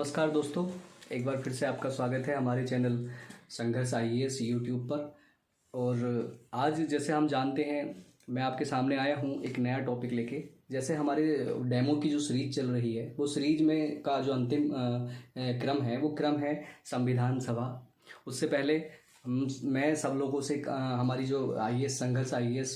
नमस्कार दोस्तों, एक बार फिर से आपका स्वागत है हमारे चैनल संघर्ष आईएएस यूट्यूब पर। और आज जैसे हम जानते हैं, मैं आपके सामने आया हूँ एक नया टॉपिक लेके। जैसे हमारे डेमो की जो सीरीज चल रही है, वो सीरीज में का जो अंतिम क्रम है, वो क्रम है संविधान सभा। उससे पहले मैं सब लोगों से हमारी जो आईएएस संघर्ष आईएएस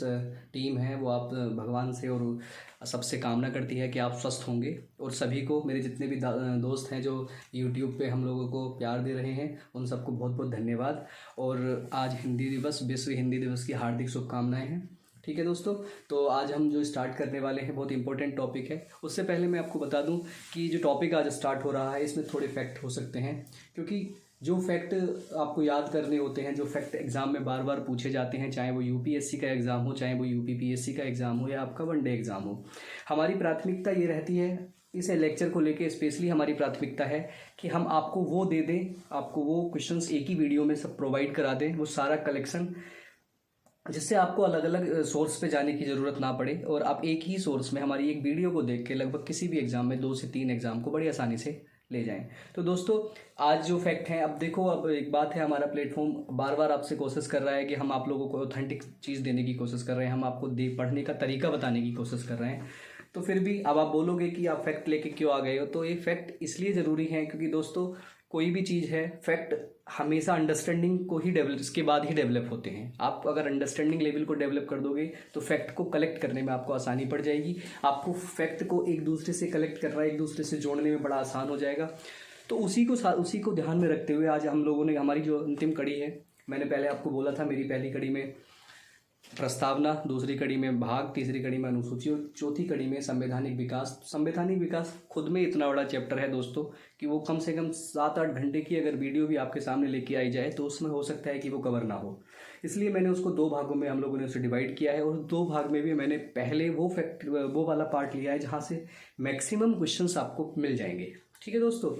टीम है, वो आप भगवान से और सबसे कामना करती है कि आप स्वस्थ होंगे। और सभी को, मेरे जितने भी दोस्त हैं जो यूट्यूब पे हम लोगों को प्यार दे रहे हैं, उन सबको बहुत बहुत धन्यवाद। और आज हिंदी दिवस, विश्व हिंदी दिवस की हार्दिक शुभकामनाएं हैं। ठीक है दोस्तों, तो आज हम जो स्टार्ट करने वाले हैं, बहुत इंपॉर्टेंट टॉपिक है। उससे पहले मैं आपको बता दूं कि जो टॉपिक आज स्टार्ट हो रहा है, इसमें थोड़े फैक्ट हो सकते हैं, क्योंकि जो फैक्ट आपको याद करने होते हैं, जो फैक्ट एग्ज़ाम में बार बार पूछे जाते हैं, चाहे वो यूपीएससी का एग्ज़ाम हो, चाहे वो यूपीपीएससी का एग्ज़ाम हो, या आपका वनडे एग्ज़ाम हो, हमारी प्राथमिकता ये रहती है, इस लेक्चर को लेके स्पेशली हमारी प्राथमिकता है कि हम आपको वो दे दें, आपको वो क्वेश्चंस एक ही वीडियो में सब प्रोवाइड करा दें, वो सारा कलेक्शन, जिससे आपको अलग अलग सोर्स पे जाने की ज़रूरत ना पड़े और आप एक ही सोर्स में हमारी एक वीडियो को देख के लगभग किसी भी एग्ज़ाम में 2 से 3 एग्ज़ाम को बड़ी आसानी से ले जाएं। तो दोस्तों, आज जो फैक्ट हैं, अब देखो, अब एक बात है, हमारा प्लेटफॉर्म बार बार आपसे कोशिश कर रहा है कि हम आप लोगों को ऑथेंटिक चीज़ देने की कोशिश कर रहे हैं, हम आपको पढ़ने का तरीका बताने की कोशिश कर रहे हैं। तो फिर भी अब आप बोलोगे कि आप फैक्ट लेके क्यों आ गए हो, तो ये फैक्ट इसलिए ज़रूरी है क्योंकि दोस्तों, कोई भी चीज़ है, फैक्ट हमेशा अंडरस्टैंडिंग को ही डेवलप, इसके बाद ही डेवलप होते हैं। आप अगर अंडरस्टैंडिंग लेवल को डेवलप कर दोगे तो फैक्ट को कलेक्ट करने में आपको आसानी पड़ जाएगी। आपको फैक्ट को एक दूसरे से कलेक्ट करना, एक दूसरे से जोड़ने में बड़ा आसान हो जाएगा। तो उसी को ध्यान में रखते हुए आज हम लोगों ने, हमारी जो अंतिम कड़ी है, मैंने पहले आपको बोला था, मेरी पहली कड़ी में प्रस्तावना, दूसरी कड़ी में भाग, तीसरी कड़ी में अनुसूची और चौथी कड़ी में संवैधानिक विकास। संवैधानिक विकास खुद में इतना बड़ा चैप्टर है दोस्तों कि वो कम से कम 7-8 घंटे की अगर वीडियो भी आपके सामने लेके आई जाए तो उसमें हो सकता है कि वो कवर ना हो। इसलिए मैंने उसको 2 भागों में हम लोगों ने उसे डिवाइड किया है, और 2 भाग में भी मैंने पहले वो वाला पार्ट लिया है जहाँ से मैक्सिमम क्वेश्चन आपको मिल जाएंगे। ठीक है दोस्तों,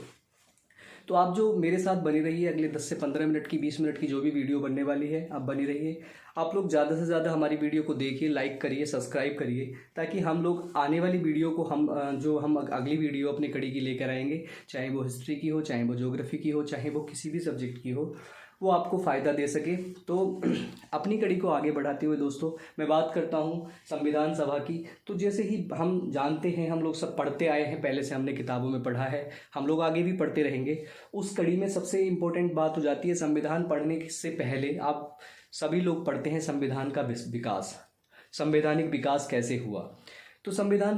तो आप जो मेरे साथ बनी रहिए, अगले 10 से 15 मिनट की, 20 मिनट की जो भी वीडियो बनने वाली है, आप बनी रहिए। आप लोग ज़्यादा से ज़्यादा हमारी वीडियो को देखिए, लाइक करिए, सब्सक्राइब करिए, ताकि हम लोग आने वाली वीडियो को, हम अगली वीडियो अपनी कड़ी की लेकर आएंगे, चाहे वो हिस्ट्री की हो, चाहे वो ज्योग्राफी की हो, चाहे वो किसी भी सब्जेक्ट की हो, वो आपको फ़ायदा दे सके। तो अपनी कड़ी को आगे बढ़ाते हुए दोस्तों, मैं बात करता हूँ संविधान सभा की। तो जैसे ही हम जानते हैं, हम लोग सब पढ़ते आए हैं, पहले से हमने किताबों में पढ़ा है, हम लोग आगे भी पढ़ते रहेंगे। उस कड़ी में सबसे इम्पोर्टेंट बात हो जाती है, संविधान पढ़ने से पहले आप सभी लोग पढ़ते हैं संविधान का विकास, संवैधानिक विकास कैसे हुआ। तो संविधान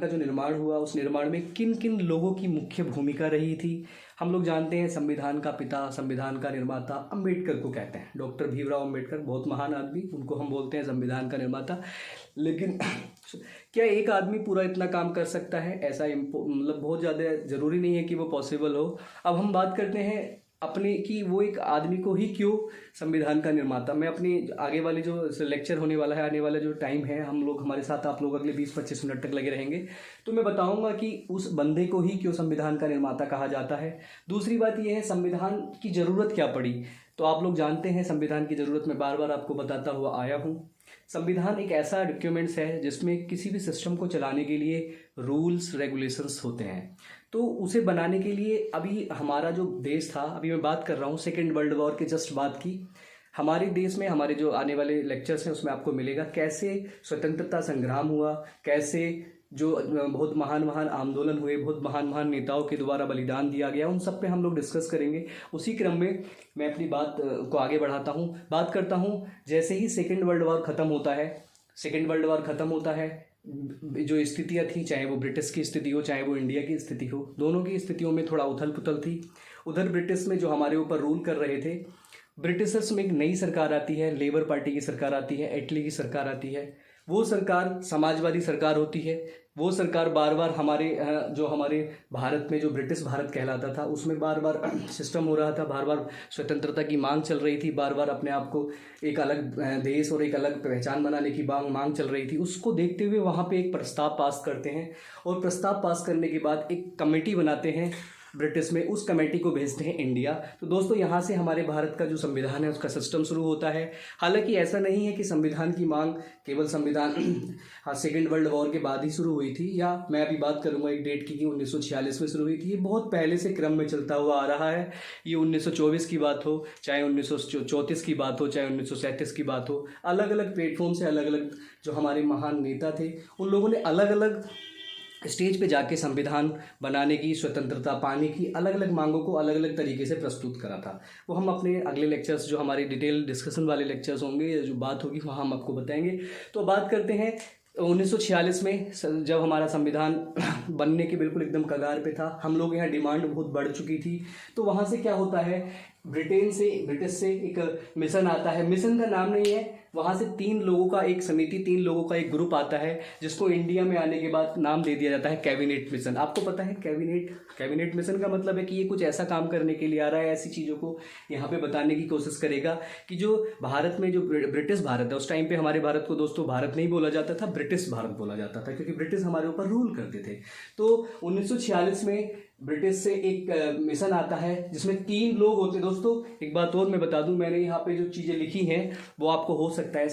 का जो निर्माण हुआ, उस निर्माण में किन किन लोगों की मुख्य भूमिका रही थी। हम लोग जानते हैं संविधान का पिता, संविधान का निर्माता अम्बेडकर को कहते हैं, डॉक्टर भीमराव अम्बेडकर, बहुत महान आदमी, उनको हम बोलते हैं संविधान का निर्माता। लेकिन क्या एक आदमी पूरा इतना काम कर सकता है? ऐसा मतलब बहुत ज़्यादा ज़रूरी नहीं है कि वो पॉसिबल हो। अब हम बात करते हैं अपने कि वो एक आदमी को ही क्यों संविधान का निर्माता। मैं अपनी आगे वाली जो लेक्चर होने वाला है, आने वाला जो टाइम है, हम लोग, हमारे साथ आप लोग अगले 20-25 मिनट तक लगे रहेंगे, तो मैं बताऊंगा कि उस बंदे को ही क्यों संविधान का निर्माता कहा जाता है। दूसरी बात यह है, संविधान की ज़रूरत क्या पड़ी। तो आप लोग जानते हैं संविधान की ज़रूरत मैं बार बार आपको बताता हुआ आया हूँ। संविधान एक ऐसा डॉक्यूमेंट्स है जिसमें किसी भी सिस्टम को चलाने के लिए रूल्स रेगुलेशंस होते हैं। तो उसे बनाने के लिए, अभी हमारा जो देश था, अभी मैं बात कर रहा हूँ सेकेंड वर्ल्ड वॉर के जस्ट बात की, हमारे देश में, हमारे जो आने वाले लेक्चर्स हैं उसमें आपको मिलेगा कैसे स्वतंत्रता संग्राम हुआ, कैसे जो बहुत महान आंदोलन हुए, बहुत महान नेताओं के द्वारा बलिदान दिया गया, उन सब पे हम लोग डिस्कस करेंगे। उसी क्रम में मैं अपनी बात को आगे बढ़ाता हूँ, बात करता हूँ। जैसे ही सेकेंड वर्ल्ड वॉर ख़त्म होता है, जो स्थितियाँ थी, चाहे वो ब्रिटिश की स्थिति हो, चाहे वो इंडिया की स्थिति हो, दोनों की स्थितियों में थोड़ा उथल पुथल थी। उधर ब्रिटिश में जो हमारे ऊपर रूल कर रहे थे, ब्रिटिशर्स में एक नई सरकार आती है, लेबर पार्टी की सरकार आती है, एटली की सरकार आती है। वो सरकार समाजवादी सरकार होती है। वो सरकार बार बार हमारे भारत में, जो ब्रिटिश भारत कहलाता था, उसमें बार बार सिस्टम हो रहा था, बार बार स्वतंत्रता की मांग चल रही थी, बार बार अपने आप को एक अलग देश और एक अलग पहचान बनाने की मांग चल रही थी। उसको देखते हुए वहाँ पे एक प्रस्ताव पास करते हैं, और प्रस्ताव पास करने के बाद एक कमेटी बनाते हैं ब्रिटिश में, उस कमेटी को भेजते हैं इंडिया। तो दोस्तों यहाँ से हमारे भारत का जो संविधान है उसका सिस्टम शुरू होता है। हालांकि ऐसा नहीं है कि संविधान की मांग केवल संविधान हाँ सेकेंड वर्ल्ड वॉर के बाद ही शुरू हुई थी, या मैं अभी बात करूंगा एक डेट की कि 1946 में शुरू हुई थी। ये बहुत पहले से क्रम में चलता हुआ आ रहा है। ये 1924 की बात हो, चाहे 1934 की बात हो, चाहे 1937 की बात हो, अलग अलग प्लेटफॉर्म से अलग अलग जो हमारे महान नेता थे उन लोगों ने अलग अलग स्टेज पे जाके संविधान बनाने की, स्वतंत्रता पाने की अलग अलग मांगों को अलग अलग तरीके से प्रस्तुत करा था। वो हम अपने अगले लेक्चर्स, जो हमारे डिटेल डिस्कशन वाले लेक्चर्स होंगे या जो बात होगी वहाँ हम आपको बताएंगे। तो बात करते हैं 1946 में, जब हमारा संविधान बनने के बिल्कुल एकदम कगार पे था, हम लोग यहाँ डिमांड बहुत बढ़ चुकी थी। तो वहाँ से क्या होता है, ब्रिटिश से एक मिशन आता है। मिशन का नाम नहीं है, वहाँ से 3 लोगों का एक समिति, 3 लोगों का एक ग्रुप आता है, जिसको इंडिया में आने के बाद नाम दे दिया जाता है कैबिनेट मिशन। आपको पता है कैबिनेट मिशन का मतलब है कि ये कुछ ऐसा काम करने के लिए आ रहा है, ऐसी चीज़ों को यहाँ पे बताने की कोशिश करेगा कि जो भारत में, जो ब्रिटिश भारत है, उस टाइम पे हमारे भारत को दोस्तों भारत नहीं बोला जाता था, ब्रिटिश भारत बोला जाता था, क्योंकि ब्रिटिश हमारे ऊपर रूल करते थे। तो 1946 में ब्रिटिश से एक मिशन आता है जिसमें 3 लोग होते हैं। दोस्तों एक बात और मैं बता दूं, मैंने यहाँ पे जो चीज़ें लिखी हैं वो आपको हो सकता है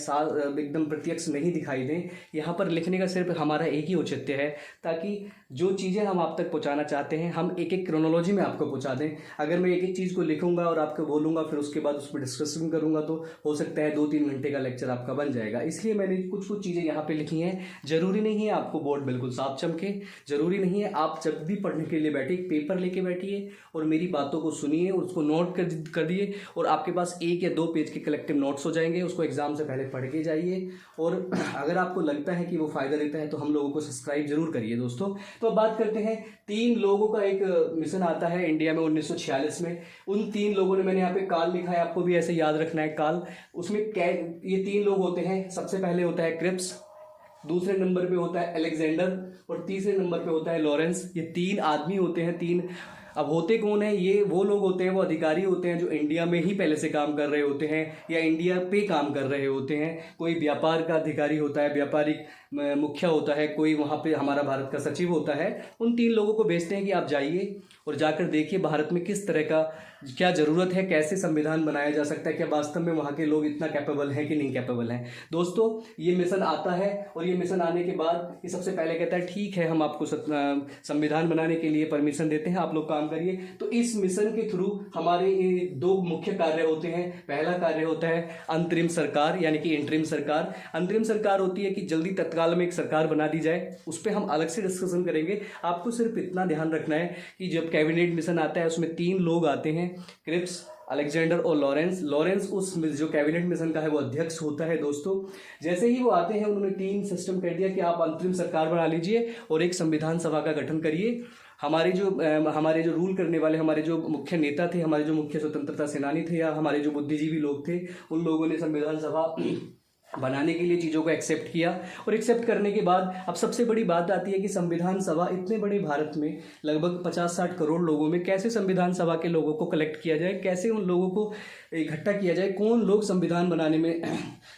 एकदम प्रत्यक्ष नहीं दिखाई दें। यहाँ पर लिखने का सिर्फ हमारा एक ही औचित्य है, ताकि जो चीज़ें हम आप तक पहुँचाना चाहते हैं हम एक एक क्रोनोलॉजी में आपको पहुँचा दें। अगर मैं एक एक चीज़ को लिखूंगा और आपको बोलूँगा, फिर उसके बाद उस पर डिस्कशन करूँगा, तो हो सकता है 2-3 घंटे का लेक्चर आपका बन जाएगा। इसलिए मैंने कुछ चीज़ें यहाँ पर लिखी हैं। ज़रूरी नहीं है आपको बोर्ड बिल्कुल साफ चमके, ज़रूरी नहीं है। आप जब भी पढ़ने के लिए बैठे पेपर लेके बैठिए और मेरी बातों को सुनिए और उसको नोट कर दिए, और आपके पास 1 या 2 पेज के कलेक्टिव नोट्स हो जाएंगे। उसको एग्जाम से पहले पढ़ के जाइए, और अगर आपको लगता है कि वो फ़ायदा देता है तो हम लोगों को सब्सक्राइब जरूर करिए दोस्तों। तो अब बात करते हैं, 3 लोगों का एक मिशन आता है इंडिया में 1946 में। उन 3 लोगों ने, मैंने यहाँ पे काल लिखा है, आपको भी ऐसे याद रखना है काल। उसमें ये 3 लोग होते हैं। सबसे पहले होता है क्रिप्स, दूसरे नंबर पे होता है अलेक्जेंडर, और तीसरे नंबर पे होता है लॉरेंस। ये 3 आदमी होते हैं, 3। अब होते कौन है ये? वो लोग होते हैं, वो अधिकारी होते हैं जो इंडिया में ही पहले से काम कर रहे होते हैं या इंडिया पे काम कर रहे होते हैं। कोई व्यापार का अधिकारी होता है, व्यापारिक मुखिया होता है, कोई वहाँ पे हमारा भारत का सचिव होता है। उन 3 लोगों को भेजते हैं कि आप जाइए और जाकर देखिए भारत में किस तरह का क्या ज़रूरत है, कैसे संविधान बनाया जा सकता है, क्या वास्तव में वहाँ के लोग इतना कैपेबल हैं कि नहीं कैपेबल हैं। दोस्तों ये मिशन आता है, और ये मिशन आने के बाद ये सबसे पहले कहता है ठीक है, हम आपको संविधान बनाने के लिए परमिशन देते हैं, आप लोग काम करिए। तो इस मिशन के थ्रू हमारे 2 मुख्य कार्य होते हैं। पहला कार्य होता है अंतरिम सरकार, यानी कि इंटरिम सरकार। अंतरिम सरकार होती है कि जल्दी तत्काल में एक सरकार बना दी जाए, उस पर हम अलग से डिस्कशन करेंगे। आपको सिर्फ इतना ध्यान रखना है कि जब कैबिनेट मिशन आता है उसमें 3 लोग आते हैं, क्रिप्स, अलेक्जेंडर और लॉरेंस उस जो कैबिनेट मिशन का है वो अध्यक्ष होता है दोस्तों। जैसे ही वो आते हैं उन्होंने 3 सिस्टम कर दिया कि आप अंतरिम सरकार बना लीजिए और एक संविधान सभा का गठन करिए। हमारे जो रूल करने वाले, हमारे जो मुख्य नेता थे, हमारे जो मुख्य स्वतंत्रता सेनानी थे, या हमारे जो बुद्धिजीवी लोग थे, उन लोगों ने संविधान सभा बनाने के लिए चीज़ों को एक्सेप्ट किया। और एक्सेप्ट करने के बाद अब सबसे बड़ी बात आती है कि संविधान सभा, इतने बड़े भारत में लगभग 50-60 करोड़ लोगों में कैसे संविधान सभा के लोगों को कलेक्ट किया जाए, कैसे उन लोगों को इकट्ठा किया जाए, कौन लोग संविधान बनाने में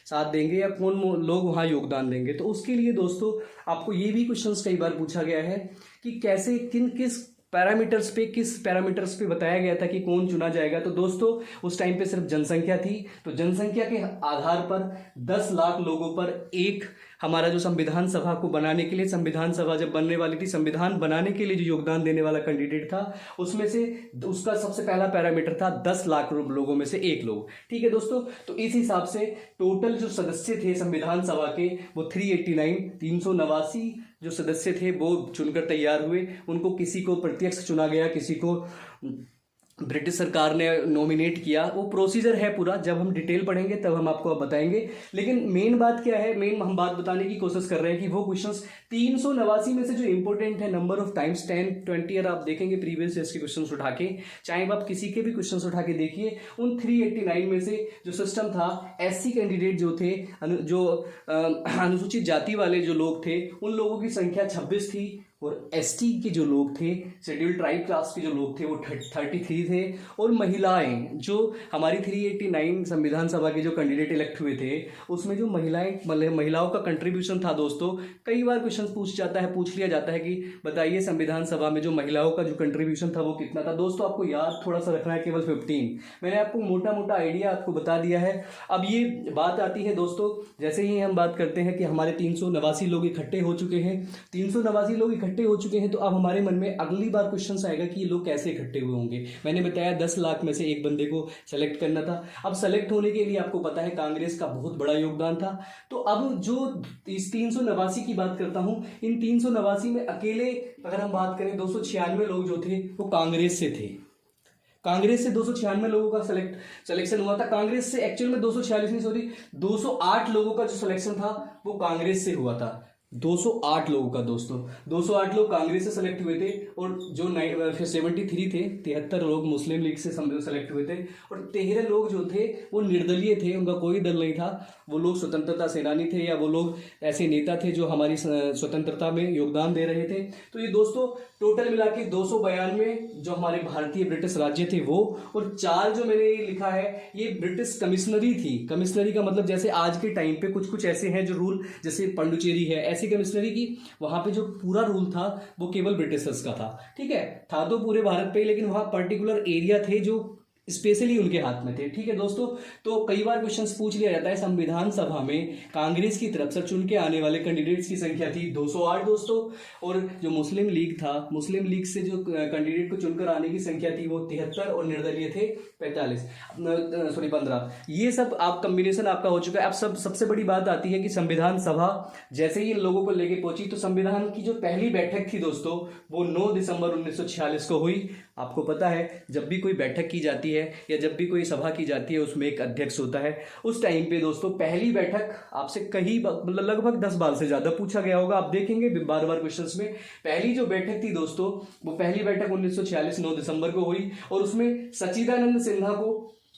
साथ देंगे या कौन लोग वहाँ योगदान देंगे। तो उसके लिए दोस्तों आपको ये भी क्वेश्चंस कई बार पूछा गया है कि कैसे, किस पैरामीटर्स पे बताया गया था कि कौन चुना जाएगा। तो दोस्तों उस टाइम पे सिर्फ जनसंख्या थी, तो जनसंख्या के आधार पर 10 लाख लोगों पर एक हमारा जो संविधान सभा को बनाने के लिए, संविधान सभा जब बनने वाली थी, संविधान बनाने के लिए जो योगदान देने वाला कैंडिडेट था, उसमें से उसका सबसे पहला पैरामीटर था 10 लाख लोगों में से 1 लोग। ठीक है दोस्तों, तो इस हिसाब से टोटल जो सदस्य थे संविधान सभा के वो 389 जो सदस्य थे वो चुनकर तैयार हुए। उनको किसी को प्रत्यक्ष चुना गया, किसी को ब्रिटिश सरकार ने नॉमिनेट किया। वो प्रोसीजर है पूरा, जब हम डिटेल पढ़ेंगे तब हम आपको बताएंगे। लेकिन मेन बात क्या है, मेन हम बात बताने की कोशिश कर रहे हैं कि वो क्वेश्चंस 389 में से जो इंपॉर्टेंट है, नंबर ऑफ टाइम्स 10, 20, और आप देखेंगे प्रीवियस ईयर्स के क्वेश्चंस उठा के, चाहे आप किसी के भी क्वेश्चंस उठा के देखिए, उन 389 में से जो सिस्टम था, SC कैंडिडेट जो थे, जो अनुसूचित जाति वाले जो लोग थे, उन लोगों की संख्या 26 थी। और एसटी के जो लोग थे, शेड्यूल ट्राइब क्लास के जो लोग थे वो 33 थे। और महिलाएं जो हमारी 389 संविधान सभा के जो कैंडिडेट इलेक्ट हुए थे उसमें जो महिलाओं का कंट्रीब्यूशन था दोस्तों, कई बार क्वेश्चन पूछ लिया जाता है कि बताइए संविधान सभा में जो महिलाओं का जो कंट्रीब्यूशन था वो कितना था। दोस्तों आपको याद थोड़ा सा रखना है, केवल 15। मैंने आपको मोटा मोटा आइडिया आपको बता दिया है। अब ये बात आती है दोस्तों, जैसे ही हम बात करते हैं कि हमारे 389 लोग इकट्ठे हो चुके हैं, 389 लोग इकट्ठे हो चुके हैं, तो अब हमारे मन में अगली बार क्वेश्चन आएगा कि ये लोग कैसे इकट्ठे हुए होंगे। मैंने बताया 10 लाख में से एक बंदे को सेलेक्ट करना था। अब सेलेक्ट होने के लिए आपको पता है कांग्रेस का बहुत बड़ा योगदान था। तो अब जो इस 389 की बात करता हूं, इन 389 में अकेले अगर हम बात करें 296 लोग जो थे वो कांग्रेस से थे। कांग्रेस से 296 लोगों का सिलेक्शन हुआ था। कांग्रेस से एक्चुअल में 246 नहीं, सॉरी 208 लोगों का जो सिलेक्शन था वो कांग्रेस से हुआ था। 208 लोगों का दोस्तों, 208 लोग कांग्रेस से सेलेक्ट हुए थे और जो 73 थे, 73 लोग मुस्लिम लीग से सेलेक्ट हुए थे और 13 लोग जो थे वो निर्दलीय थे, उनका कोई दल नहीं था। वो लोग स्वतंत्रता सेनानी थे या वो लोग ऐसे नेता थे जो हमारी स्वतंत्रता में योगदान दे रहे थे। तो ये दोस्तों टोटल मिला के 292 जो हमारे भारतीय ब्रिटिश राज्य थे वो, और 4 जो मैंने ये लिखा है ये ब्रिटिश कमिश्नरी थी। कमिश्नरी का मतलब जैसे आज के टाइम पे कुछ ऐसे हैं जो रूल, जैसे पांडुचेरी है, ऐसी कमिश्नरी की वहां पे जो पूरा रूल था वो केवल ब्रिटिशर्स का था। ठीक है, था तो पूरे भारत पे, लेकिन वहां पर्टिकुलर एरिया थे जो स्पेशली उनके हाथ में थे। ठीक है दोस्तों, तो कई बार क्वेश्चंस पूछ लिया जाता है संविधान सभा में कांग्रेस की तरफ से चुन के आने वाले कैंडिडेट्स की संख्या थी 208 दोस्तों, और जो मुस्लिम लीग था, मुस्लिम लीग से जो कैंडिडेट को चुनकर आने की संख्या थी वो 73 और निर्दलीय थे 15। ये सब आप कॉम्बिनेशन आपका हो चुका है। अब सबसे बड़ी बात आती है कि संविधान सभा जैसे ही इन लोगों को लेके पहुंची तो संविधान की जो पहली बैठक थी दोस्तों वो 9 दिसंबर 1946 को हुई। आपको पता है जब भी कोई बैठक की जाती है या जब भी कोई सभा की जाती है उसमें एक अध्यक्ष होता है। उस टाइम पे दोस्तों पहली बैठक आपसे लगभग 10 बार से ज्यादा पूछा गया होगा, आप देखेंगे बार बार क्वेश्चंस में। पहली जो बैठक थी दोस्तों वो पहली बैठक 1946 9 दिसंबर को हुई और उसमें सच्चिदानंद सिन्हा को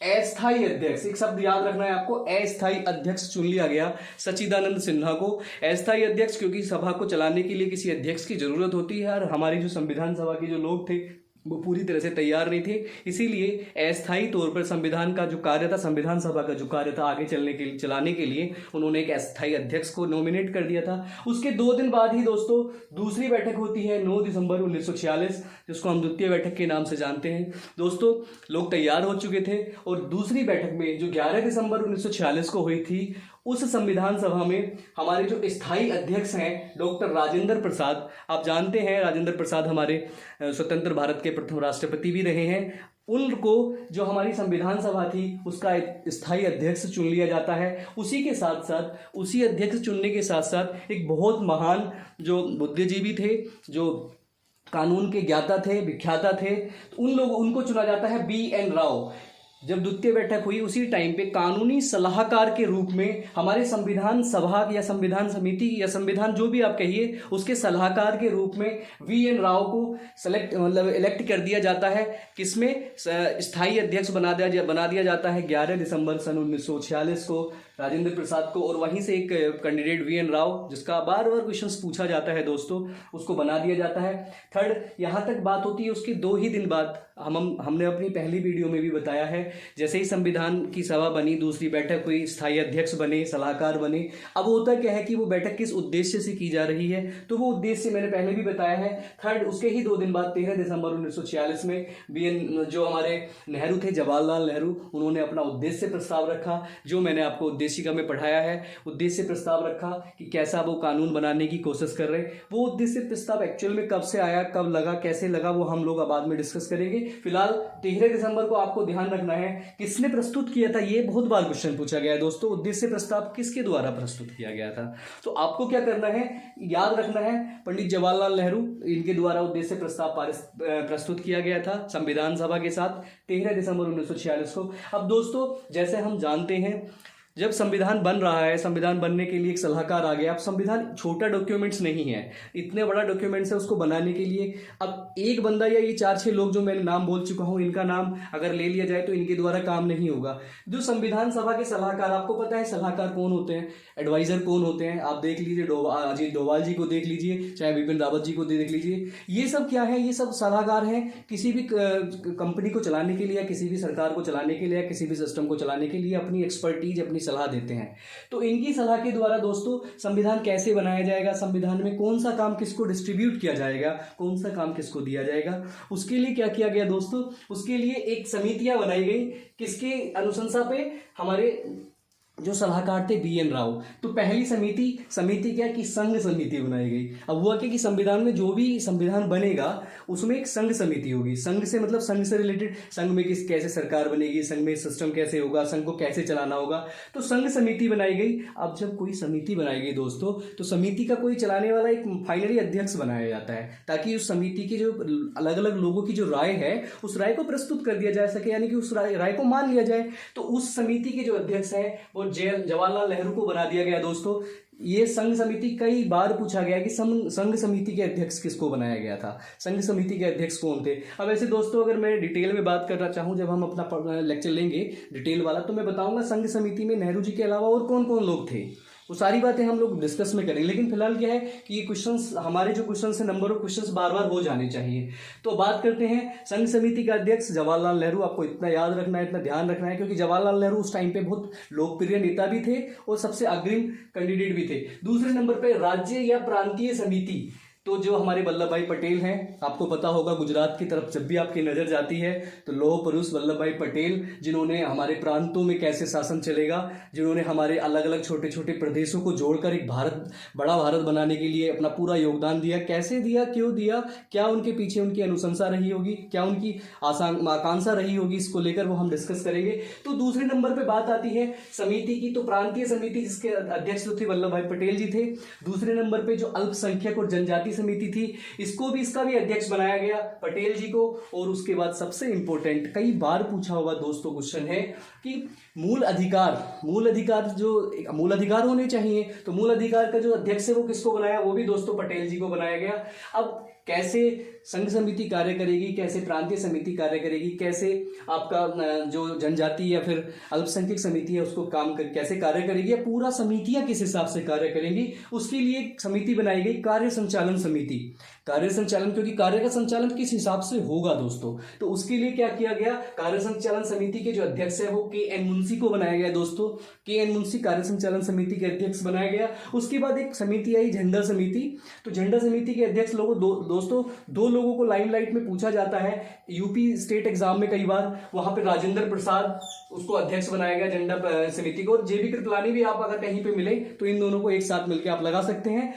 अस्थायी अध्यक्ष, एक शब्द याद रखना है आपको, अस्थायी अध्यक्ष चुन लिया गया। सच्चिदानंद सिन्हा को अस्थायी अध्यक्ष, क्योंकि सभा को चलाने के लिए किसी अध्यक्ष की जरूरत होती है और हमारी जो संविधान सभा के जो लोग थे वो पूरी तरह से तैयार नहीं थे, इसीलिए अस्थायी तौर पर संविधान का जो कार्य था, संविधान सभा का जो कार्य था आगे चलाने के लिए उन्होंने एक अस्थायी अध्यक्ष को नॉमिनेट कर दिया था। उसके 2 दिन बाद ही दोस्तों दूसरी बैठक होती है 9 दिसंबर 1946, जिसको हम द्वितीय बैठक के नाम से जानते हैं। दोस्तों लोग तैयार हो चुके थे और दूसरी बैठक में जो 11 दिसंबर 1946 को हुई थी उस संविधान सभा में हमारे जो स्थायी अध्यक्ष हैं डॉक्टर राजेंद्र प्रसाद, आप जानते हैं राजेंद्र प्रसाद हमारे स्वतंत्र भारत के प्रथम राष्ट्रपति भी रहे हैं, उनको जो हमारी संविधान सभा थी उसका स्थायी अध्यक्ष चुन लिया जाता है। उसी के साथ साथ, उसी अध्यक्ष चुनने के साथ साथ एक बहुत महान जो बुद्धिजीवी थे, जो कानून के ज्ञाता थे, विख्याता थे, उनको चुना जाता है BN राव। जब द्वितीय बैठक हुई उसी टाइम पे कानूनी सलाहकार के रूप में हमारे संविधान सभा या संविधान समिति या संविधान जो भी आप कहिए उसके सलाहकार के रूप में VN राव को इलेक्ट कर दिया जाता है। किसमें स्थायी अध्यक्ष बना दिया जाता है 11 दिसंबर सन 1946 को राजेंद्र प्रसाद को, और वहीं से एक कैंडिडेट VN राव जिसका बार बार क्वेश्चंस पूछा जाता है दोस्तों, उसको बना दिया जाता है। थर्ड, यहाँ तक बात होती है उसके 2 ही दिन बाद हमने अपनी पहली वीडियो में भी बताया है, जैसे ही संविधान की सभा बनी, दूसरी बैठक हुई, स्थायी अध्यक्ष बने, सलाहकार बने। अब होता क्या है कि वो बैठक किस उद्देश्य से की जा रही है, तो वो उद्देश्य मैंने पहले भी बताया है। थर्ड, उसके ही 2 दिन बाद 13 दिसंबर 1946 में जो हमारे नेहरू थे, जवाहरलाल नेहरू, उन्होंने अपना उद्देश्य प्रस्ताव रखा, जो मैंने आपको उद्देशिका में पढ़ाया है। उद्देश्य प्रस्ताव रखा कि कैसा वो कानून बनाने की कोशिश कर रहे। वो उद्देश्य प्रस्ताव एक्चुअल में कब से आया, कब लगा, कैसे लगा, वो हम लोग बाद में डिस्कस करेंगे। फिलहाल 13 दिसंबर को आपको ध्यान रखना है किसने प्रस्तुत किया था, ये बहुत बार क्वेश्चन पूछा गया है दोस्तों, उद्देश्य प्रस्ताव किसके द्वारा प्रस्तुत किया गया था। तो आपको क्या करना है, याद रखना है पंडित जवाहरलाल नेहरू, इनके द्वारा उद्देश्य प्रस्ताव प्रस्तुत किया गया था संविधान सभा के साथ 13 दिसंबर 1946 को। अब दोस्तों जैसे हम जानते हैं जब संविधान बन रहा है, संविधान बनने के लिए एक सलाहकार आ गया। अब संविधान छोटा डॉक्यूमेंट्स नहीं है, इतने बड़ा डॉक्यूमेंट्स है, उसको बनाने के लिए अब एक बंदा या ये 4-6 लोग जो मैंने नाम बोल चुका हूँ, इनका नाम अगर ले लिया जाए तो इनके द्वारा काम नहीं होगा। जो संविधान सभा के सलाहकार, आपको पता है सलाहकार कौन होते हैं, एडवाइजर कौन होते हैं? आप देख लीजिए, अजीत डोभाल जी को देख लीजिए, चाहे विपिन रावत जी को देख लीजिए। ये सब क्या है? ये सब सलाहकार हैं किसी भी कंपनी को चलाने के लिए, किसी भी सरकार को चलाने के लिए, किसी भी सिस्टम को चलाने के लिए अपनी एक्सपर्टीज, अपनी सलाह देते हैं। तो इनकी सलाह के द्वारा दोस्तों संविधान कैसे बनाया जाएगा, संविधान में कौन सा काम किसको डिस्ट्रीब्यूट किया जाएगा, कौन सा काम किसको दिया जाएगा, उसके लिए क्या किया गया दोस्तों? उसके लिए एक समितियां बनाई गई। किसके अनुशंसा पे? हमारे जो सलाहकार थे BN राव। तो पहली समिति क्या कि संघ समिति बनाई गई। अब हुआ क्या कि संविधान में जो भी संविधान बनेगा उसमें एक संघ समिति होगी। संघ से मतलब संघ से रिलेटेड, संघ में कैसे सरकार बनेगी, संघ में सिस्टम कैसे होगा, संघ को कैसे चलाना होगा, तो संघ समिति बनाई गई। अब जब कोई समिति बनाई गई दोस्तों, तो समिति का कोई चलाने वाला एक फाइनली अध्यक्ष बनाया जाता है, ताकि उस समिति की जो अलग अलग लोगों की जो राय है उस राय को प्रस्तुत कर दिया जा सके, यानी कि उस राय को मान लिया जाए। तो उस समिति के जो अध्यक्ष है वो जवाहरलाल नेहरू को बना दिया गया दोस्तों। ये संघ समिति, कई बार पूछा गया कि संघ समिति के अध्यक्ष किसको बनाया गया था, संघ समिति के अध्यक्ष कौन थे। अब ऐसे दोस्तों अगर मैं डिटेल में बात करना चाहूँ, जब हम अपना लेक्चर लेंगे डिटेल वाला, तो मैं बताऊंगा संघ समिति में नेहरू जी के अलावा और कौन कौन लोग थे। वो सारी बातें हम लोग डिस्कस में करेंगे। लेकिन फिलहाल क्या है कि ये क्वेश्चंस, हमारे जो क्वेश्चंस है, नंबर ऑफ क्वेश्चंस बार बार हो जाने चाहिए। तो बात करते हैं संघ समिति का अध्यक्ष जवाहरलाल नेहरू। आपको इतना याद रखना है, इतना ध्यान रखना है, क्योंकि जवाहरलाल नेहरू उस टाइम पे बहुत लोकप्रिय नेता भी थे और सबसे अग्रिम कैंडिडेट भी थे। दूसरे नंबर पे राज्य या प्रांतीय समिति, तो जो हमारे वल्लभ भाई पटेल हैं, आपको पता होगा गुजरात की तरफ जब भी आपकी नजर जाती है तो लौह पुरुष वल्लभ भाई पटेल, जिन्होंने हमारे प्रांतों में कैसे शासन चलेगा, जिन्होंने हमारे अलग अलग छोटे छोटे प्रदेशों को जोड़कर एक भारत, बड़ा भारत बनाने के लिए अपना पूरा योगदान दिया। कैसे दिया, क्यों दिया, क्या उनके पीछे उनकी अनुशंसा रही होगी, क्या उनकी आकांक्षा रही होगी, इसको लेकर वो हम डिस्कस करेंगे। तो दूसरे नंबर पर बात आती है समिति की, तो प्रांतीय समिति जिसके अध्यक्ष थे वल्लभ भाई पटेल जी थे। दूसरे नंबर पर जो अल्पसंख्यक और जनजाति समिति थी, इसका भी अध्यक्ष बनाया गया पटेल जी को। और उसके बाद सबसे इंपॉर्टेंट, कई बार पूछा हुआ दोस्तों क्वेश्चन है कि मूल अधिकार होने चाहिए, तो मूल अधिकार का जो अध्यक्ष है वो किसको बनाया? वो भी दोस्तों पटेल जी को बनाया गया। अब कैसे संघ समिति कार्य करेगी, कैसे प्रांतीय समिति कार्य करेगी, कैसे आपका जो जनजाति या फिर अल्पसंख्यक समिति है उसको कैसे कार्य करेगी, या पूरा समितियां किस हिसाब से कार्य करेंगी, उसके लिए एक समिति बनाई गई, कार्य संचालन समिति। कार्य संचालन, क्योंकि कार्य का संचालन किस हिसाब से होगा दोस्तों, तो उसके लिए क्या किया गया, कार्य संचालन समिति के जो अध्यक्ष है वो KN मुंशी को बनाया गया दोस्तों। KN मुंशी कार्य संचालन समिति के अध्यक्ष बनाया गया। उसके बाद एक समिति आई झंडा समिति। तो झंडा समिति के अध्यक्ष दोस्तों दो लोगों को लाइमलाइट में पूछा जाता है यूपी स्टेट एग्जाम में कई बार, वहां पे राजेंद्र प्रसाद, उसको अध्यक्ष बनाया गया झंडा समिति को। और JB कृपलानी भी आप अगर कहीं पे मिले तो इन दोनों को एक साथ मिलकर आप लगा सकते हैं।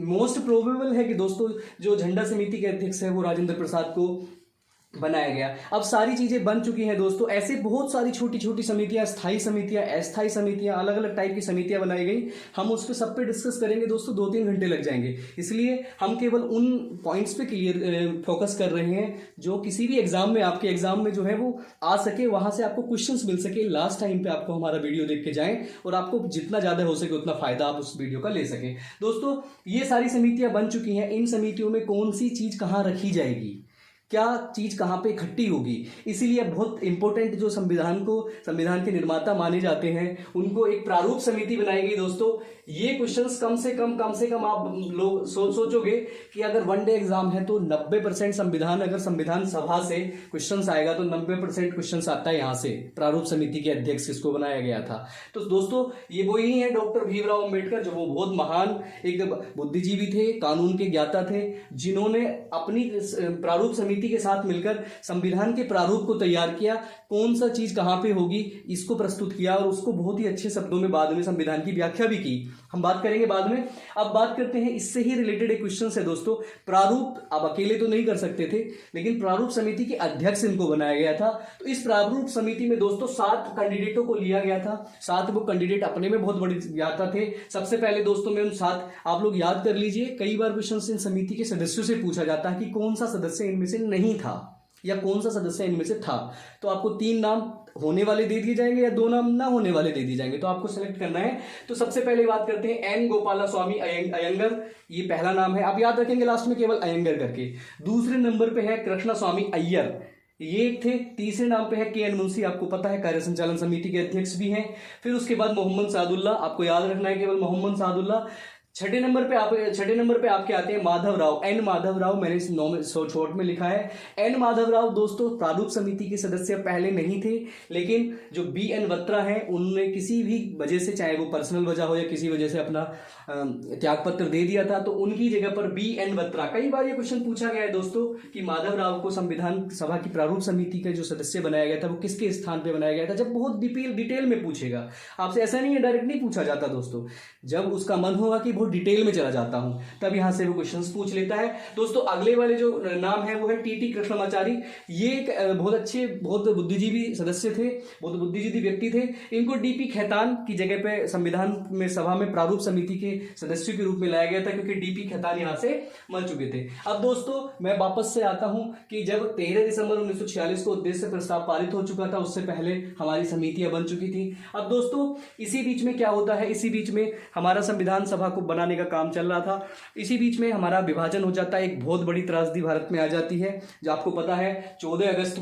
मोस्ट प्रोबेबल है कि दोस्तों जो झंडा समिति के अध्यक्ष है वो राजेंद्र प्रसाद को बनाया गया। अब सारी चीजें बन चुकी हैं दोस्तों। ऐसे बहुत सारी छोटी छोटी समितियां, स्थायी समितियां, अस्थायी समितियां, अलग अलग टाइप की समितियां बनाई गई। हम उस पर सब पे डिस्कस करेंगे दोस्तों, 2-3 घंटे लग जाएंगे। इसलिए हम केवल उन पॉइंट्स पे क्लियर फोकस कर रहे हैं जो किसी भी एग्जाम में, आपके एग्जाम में जो है वो आ सके, वहां से आपको क्वेश्चंस मिल सके। लास्ट टाइम पे आपको हमारा वीडियो देख के जाएं और आपको जितना ज्यादा हो सके उतना फायदा आप उस वीडियो का ले सके। दोस्तों ये सारी समितियां बन चुकी हैं। इन समितियों में कौन सी चीज कहां रखी जाएगी, क्या चीज कहां पे इकट्ठी होगी, इसीलिए बहुत इंपॉर्टेंट जो संविधान के निर्माता माने जाते हैं उनको एक प्रारूप समिति बनाई गई दोस्तों। ये क्वेश्चंस कम से कम आप लोग सोचोगे कि अगर वनडे एग्जाम है तो 90% संविधान, अगर संविधान सभा से क्वेश्चंस आएगा तो 90% क्वेश्चंस आता है यहाँ से, प्रारूप समिति के अध्यक्ष किसको बनाया गया था। तो दोस्तों ये वो ही है डॉक्टर भीमराव अंबेडकर, जो वो बहुत महान एक बुद्धिजीवी थे, कानून के ज्ञाता थे, जिन्होंने अपनी प्रारूप समिति के साथ मिलकर संविधान के प्रारूप को तैयार किया। कौन सा चीज कहां पे होगी इसको प्रस्तुत किया और उसको बहुत ही अच्छे शब्दों में बाद में संविधान की व्याख्या भी की। हम बात करेंगे बाद में। अब बात करते हैं इससे ही रिलेटेड एक क्वेश्चन है दोस्तों। प्रारूप अब अकेले तो नहीं कर सकते थे, लेकिन प्रारूप समिति के अध्यक्ष इनको बनाया गया था। तो इस प्रारूप समिति में दोस्तों 7 कैंडिडेटों को लिया गया था। 7 वो कैंडिडेट अपने में बहुत बड़ी ज्ञाता थे। सबसे पहले दोस्तों में उन 7 आप लोग याद कर लीजिए, कई बार क्वेश्चन इन समिति के सदस्यों से पूछा जाता है कि कौन सा सदस्य इनमें से नहीं था या कौन सा सदस्य इनमें से था। तो आपको 3 नाम होने वाले दे दिए जाएंगे या 2 नाम ना होने वाले दे दिए जाएंगे, तो आपको सेलेक्ट करना है। तो सबसे पहले बात करते हैं एन गोपाला स्वामी अयंगर, ये पहला नाम है, आप याद रखेंगे लास्ट में केवल अयंगर करके। दूसरे नंबर पे है कृष्णा स्वामी अय्यर, ये एक थे। तीसरे नाम पे है के एन मुंशी, आपको पता है कार्य संचालन समिति के अध्यक्ष भी हैं। फिर उसके बाद मोहम्मद सादुल्ला, आपको याद रखना है केवल मोहम्मद सादुल्ला। छठे नंबर पे आपके आते हैं माधव राव, एन माधव राव, मैंने इस शॉर्ट में लिखा है एन माधव राव। दोस्तों प्रारूप समिति के सदस्य पहले नहीं थे, लेकिन जो बी एन बत्रा हैं उन्होंने किसी भी वजह से, चाहे वो पर्सनल वजह हो या किसी वजह से अपना त्यागपत्र दे दिया था, तो उनकी जगह पर बी एन बत्रा। कई बार ये क्वेश्चन पूछा गया है दोस्तों कि माधव राव को संविधान सभा की प्रारूप समिति का जो सदस्य बनाया गया था वो किसके स्थान पर बनाया गया था। जब बहुत डिटेल में पूछेगा आपसे, ऐसा नहीं है डायरेक्ट नहीं पूछा जाता दोस्तों, जब उसका मन होगा कि डिटेल में चला जाता हूं तब यहां से वो क्वेश्चंस पूछ लेता है। दोस्तों अगले वाले जो नाम है वो है टी कृष्णमाचारी, ये एक बहुत अच्छे, बहुत बुद्धिजीवी सदस्य थे, बहुत बुद्धिजीवी व्यक्ति थे। इनको डीपी खेतान की जगह पे संविधान में सभा में प्रारूप समिति के सदस्यों के रूप में लाया गया था, क्योंकि डीपी खेतान यहां से मर चुके थे। अब दोस्तों मैं वापस से आता हूं कि जब 13 दिसंबर 1946 को उद्देश्य प्रस्ताव पारित हो चुका था, उससे पहले हमारी समितियां बन चुकी थी। अब दोस्तों इसी बीच में क्या होता है, इसी बीच में हमारा संविधान सभा को बनाने का काम चल रहा था, इसी बीच में हमारा विभाजन हो जाता है। एक बहुत बड़ी त्रासदी भारत में आ जाती है, जो आपको पता है 14 अगस्त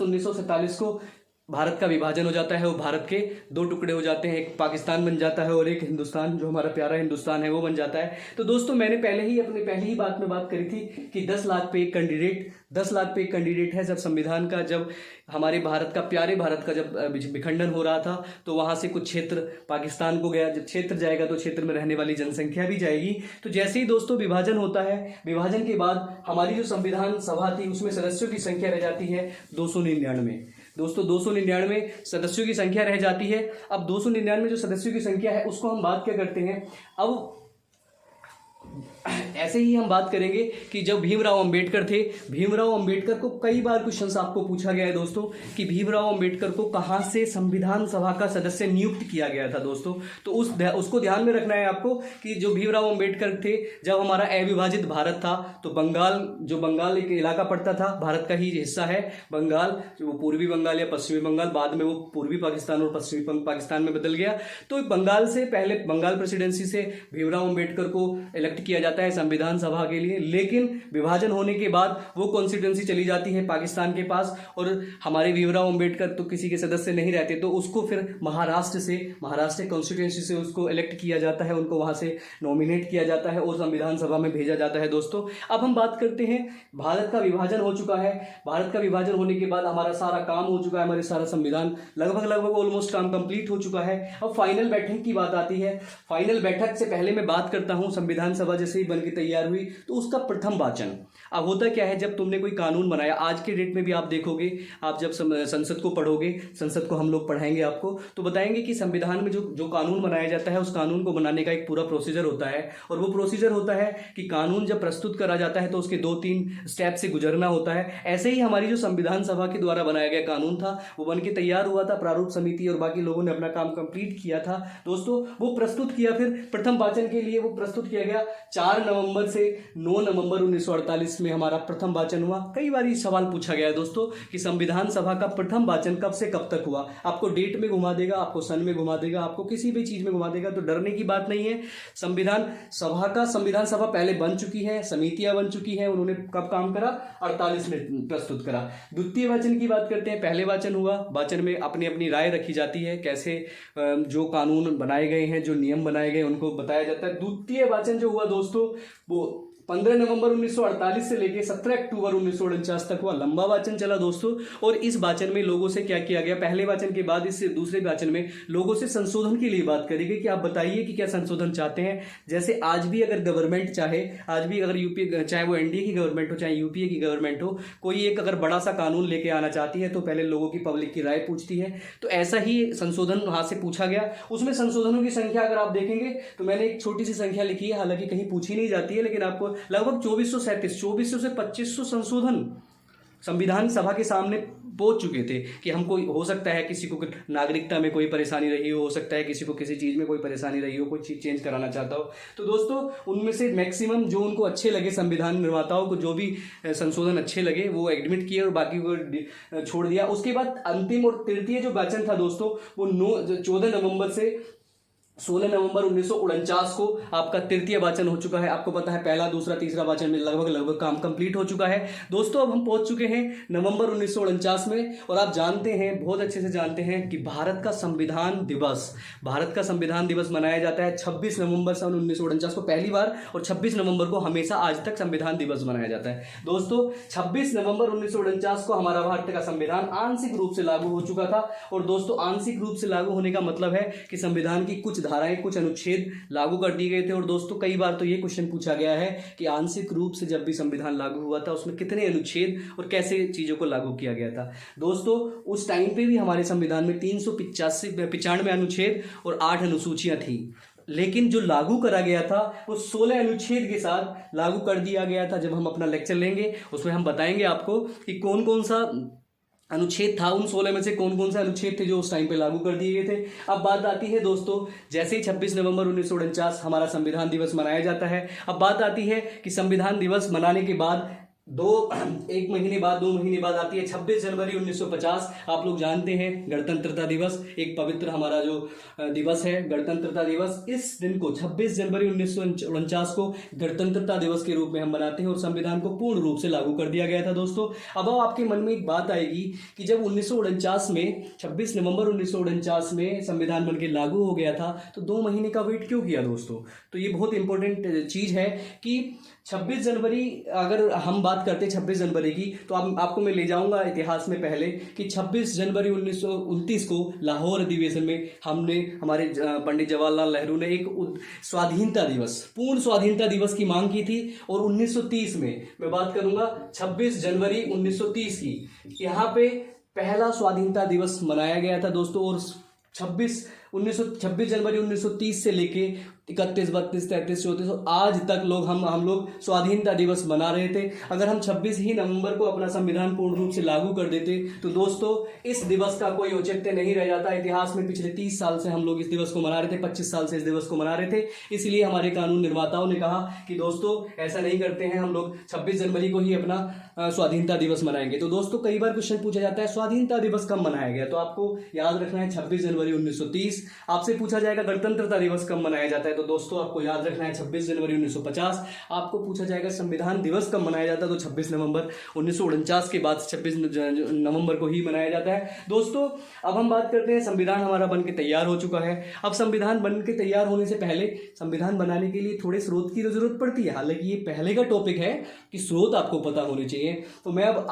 1947 को भारत का विभाजन हो जाता है। वो भारत के 2 टुकड़े हो जाते हैं, एक पाकिस्तान बन जाता है और एक हिंदुस्तान, जो हमारा प्यारा हिंदुस्तान है वो बन जाता है। तो दोस्तों मैंने अपनी पहली ही बात में बात करी थी कि 10 लाख पे एक कैंडिडेट है। जब हमारे भारत का, प्यारे भारत का जब विखंडन हो रहा था, तो वहां से कुछ क्षेत्र पाकिस्तान को गया। जब क्षेत्र जाएगा तो क्षेत्र में रहने वाली जनसंख्या भी जाएगी। तो जैसे ही दोस्तों विभाजन होता है, विभाजन के बाद हमारी जो संविधान सभा थी उसमें सदस्यों की संख्या रह जाती है 299। दोस्तों 299 सदस्यों की संख्या रह जाती है। अब 299 जो सदस्यों की संख्या है उसको हम बात क्या करते हैं, अब ऐसे ही हम बात करेंगे कि जब भीमराव अंबेडकर थे, भीमराव अंबेडकर को कई बार क्वेश्चन आपको पूछा गया है दोस्तों कि भीमराव अंबेडकर को कहां से संविधान सभा का सदस्य नियुक्त किया गया था दोस्तों। तो उसको ध्यान में रखना है आपको कि जो भीमराव अंबेडकर थे, जब हमारा अविभाजित भारत था, तो बंगाल एक इलाका पड़ता था, भारत का ही हिस्सा है बंगाल, जो पूर्वी बंगाल या पश्चिमी बंगाल, बाद में वो पूर्वी पाकिस्तान और पश्चिमी पाकिस्तान में बदल गया। तो बंगाल से पहले, बंगाल प्रेसिडेंसी से भीमराव अंबेडकर को इलेक्ट किया जाता है संविधान सभा के लिए, लेकिन विभाजन होने के बाद वो कॉन्स्टिट्यूंसी चली जाती है पाकिस्तान के पास, और हमारे भीमराव अंबेडकर तो किसी के सदस्य नहीं रहते, तो उसको फिर महाराष्ट्र कॉन्स्टिट्यूंसी से उसको इलेक्ट किया जाता है, उनको वहां से नॉमिनेट किया जाता है और संविधान सभा में भेजा जाता है। दोस्तों अब हम बात करते हैं, भारत का विभाजन हो चुका है, भारत का विभाजन होने के बाद हमारा सारा काम हो चुका है, हमारे सारा संविधान लगभग ऑलमोस्ट काम कंप्लीट हो चुका है। अब फाइनल बैठक की बात आती है। फाइनल बैठक से पहले मैं बात करता हूं, संविधान सभा जैसे ही बनकर तैयार हुई तो उसका प्रथम वाचन। अब होता क्या है, जब तुमने कोई कानून बनाया, आज के डेट में भी आप देखोगे, आप जब संसद को पढ़ोगे, संसद को हम लोग पढ़ाएंगे आपको, तो बताएंगे कि संविधान में जो कानून बनाया जाता है, उस कानून को बनाने का एक पूरा प्रोसीजर होता है, और वो प्रोसीजर होता है कि कानून जब प्रस्तुत करा जाता है तो उसके 2-3 स्टेप से गुजरना होता है। ऐसे ही हमारी जो संविधान सभा के द्वारा बनाया गया कानून था, वो बन के तैयार हुआ था, प्रारूप समिति और बाकी लोगों ने अपना काम कंप्लीट किया था दोस्तों, वो प्रस्तुत किया। फिर प्रथम वाचन के लिए वो प्रस्तुत किया गया 4 नवंबर से 9 नवंबर 1948 में हमारा प्रथम वाचन हुआ। कई बार ये सवाल पूछा गया है दोस्तों कि संविधान सभा का प्रथम वाचन कब से कब तक हुआ। आपको डेट में घुमा देगा, आपको सन में घुमा देगा, आपको किसी भी चीज में घुमा देगा, तो डरने की बात नहीं है। संविधान सभा पहले बन चुकी है, समितियां बन चुकी हैं, उन्होंने कब काम करा, 48 में प्रस्तुत करा। द्वितीय वाचन की बात करते हैं। पहले वाचन हुआ, वाचन में अपनी अपनी राय रखी जाती है, कैसे जो कानून बनाए गए हैं, जो नियम बनाए गए उनको बताया जाता है। द्वितीय वाचन जो हुआ दोस्तों, वो 15 नवंबर 1948 से लेकर 17 अक्टूबर 1949 तक हुआ। लंबा वाचन चला दोस्तों, और इस वाचन में लोगों से क्या किया गया, पहले वाचन के बाद इस दूसरे वाचन में लोगों से संशोधन के लिए बात करी गई कि आप बताइए कि क्या संशोधन चाहते हैं। जैसे आज भी अगर गवर्नमेंट चाहे, आज भी अगर यूपीए, चाहे वो एनडीए की गवर्नमेंट हो चाहे यूपीए की गवर्नमेंट हो, कोई एक अगर बड़ा सा कानून लेके आना चाहती है तो पहले लोगों की, पब्लिक की राय पूछती है। तो ऐसा ही संशोधन वहां से पूछा गया। उसमें संशोधनों की संख्या अगर आप देखेंगे तो मैंने एक छोटी सी संख्या लिखी है, हालांकि कहीं पूछी नहीं जाती है, लेकिन आपको लगभग 2437, 2400 से 2500 संशोधन संविधान सभा के सामने पहुंच चुके थे कि हमको हो सकता है किसी को नागरिकता में कोई परेशानी रही हो सकता है किसी को किसी चीज़ में कोई परेशानी रही हो, कोई चीज़ चेंज कराना चाहता हो। तो दोस्तों उनमें से मैक्सिमम जो उनको अच्छे लगे, संविधान निर्माताओं को जो भी संशोधन अच्छे लगे वो एडमिट किए और बाकी को छोड़ दिया। उसके बाद अंतिम और तृतीय जो वाचन था दोस्तों वो 14 नवंबर से 16 नवंबर 1949 को आपका तृतीय वाचन हो चुका है। आपको पता है पहला दूसरा तीसरा वाचन में लगभग काम कंप्लीट हो चुका है। दोस्तों अब हम पहुंच चुके हैं नवंबर 1949 में, और आप जानते हैं, बहुत अच्छे से जानते हैं कि भारत का संविधान दिवस मनाया जाता है 26 नवंबर सन 1949 को पहली बार, और 26 नवंबर को हमेशा आज तक संविधान दिवस मनाया जाता है। दोस्तों 26 नवंबर 1949 को हमारा भारत का संविधान आंशिक रूप से लागू हो चुका था। और दोस्तों आंशिक रूप से लागू होने का मतलब है कि संविधान की कुछ धाराएं, कुछ अनुच्छेद लागू कर दिए गए थे। और दोस्तों कई बार तो ये क्वेश्चन पूछा गया है कि आंशिक रूप से जब भी संविधान लागू हुआ था उसमें कितने अनुच्छेद और कैसे चीजों को लागू किया गया था। दोस्तों उस टाइम पे भी हमारे संविधान में 395 अनुच्छेद और 8 अनुसूचियां थी, लेकिन जो लागू करा गया था वो 16 अनुच्छेद के साथ लागू कर दिया गया था। जब हम अपना लेक्चर लेंगे उसमें हम बताएंगे आपको कि कौन कौन सा अनुच्छेद था, उन 16 में से कौन कौन से अनुच्छेद थे जो उस टाइम पे लागू कर दिए गए थे। अब बात आती है दोस्तों, जैसे ही 26 नवंबर 1949 हमारा संविधान दिवस मनाया जाता है, अब बात आती है कि संविधान दिवस मनाने के बाद 2 महीने बाद आती है 26 जनवरी 1950। आप लोग जानते हैं गणतंत्रता दिवस, एक पवित्र हमारा जो दिवस है गणतंत्रता दिवस। इस दिन को 26 जनवरी 1949 को गणतंत्रता दिवस के रूप में हम मनाते हैं और संविधान को पूर्ण रूप से लागू कर दिया गया था। दोस्तों अब आपके मन में एक बात आएगी कि जब 1949 में 26 नवंबर 1949 में संविधान बन के लागू हो गया था तो 2 महीने का वेट क्यों किया दोस्तों। तो ये बहुत इंपॉर्टेंट चीज है कि 26 जनवरी, अगर हम बात करते हैं 26 जनवरी की, तो आपको मैं ले जाऊंगा इतिहास में पहले कि 26 जनवरी 1929 को लाहौर अधिवेशन में हमारे पंडित जवाहरलाल नेहरू ने एक स्वाधीनता दिवस, पूर्ण स्वाधीनता दिवस की मांग की थी। और 1930 में मैं बात करूंगा 26 जनवरी 1930 की, यहाँ पे पहला स्वाधीनता दिवस मनाया गया था दोस्तों। और 26 जनवरी 1930 से लेके 31, 32, 33, 34 आज तक हम लोग स्वाधीनता दिवस मना रहे थे। अगर हम 26 ही नवंबर को अपना संविधान पूर्ण रूप से लागू कर देते तो दोस्तों इस दिवस का कोई औचित्य नहीं रह जाता। इतिहास में पिछले 30 साल से हम लोग इस दिवस को मना रहे थे, 25 साल से इस दिवस को मना रहे थे। इसलिए हमारे कानून निर्माताओं ने कहा कि दोस्तों ऐसा नहीं करते हैं, हम लोग 26 जनवरी को ही अपना स्वाधीनता दिवस मनाएंगे। तो दोस्तों कई बार क्वेश्चन पूछा जाता है स्वाधीनता दिवस कब मनाया गया, तो आपको याद रखना है 26 जनवरी 1930। आपसे पूछा जाएगा गणतंत्रता दिवस कब मनाया जाता है, तो दोस्तों आपको याद रखना है 26 जनवरी 1950। आपको पूछा जाएगा संविधान दिवस कब मनाया जाता है, तो 26 नवंबर 1949 के बाद 26 नवंबर को ही मनाया जाता है। दोस्तों अब हम बात करते हैं, संविधान हमारा बन के तैयार हो चुका है। अब संविधान बन के तैयार होने से पहले संविधान बनाने के लिए थोड़े स्रोत की जरूरत पड़ती है। हालांकि ये पहले का टॉपिक है कि स्रोत आपको पता होने चाहिए। तो मैं अब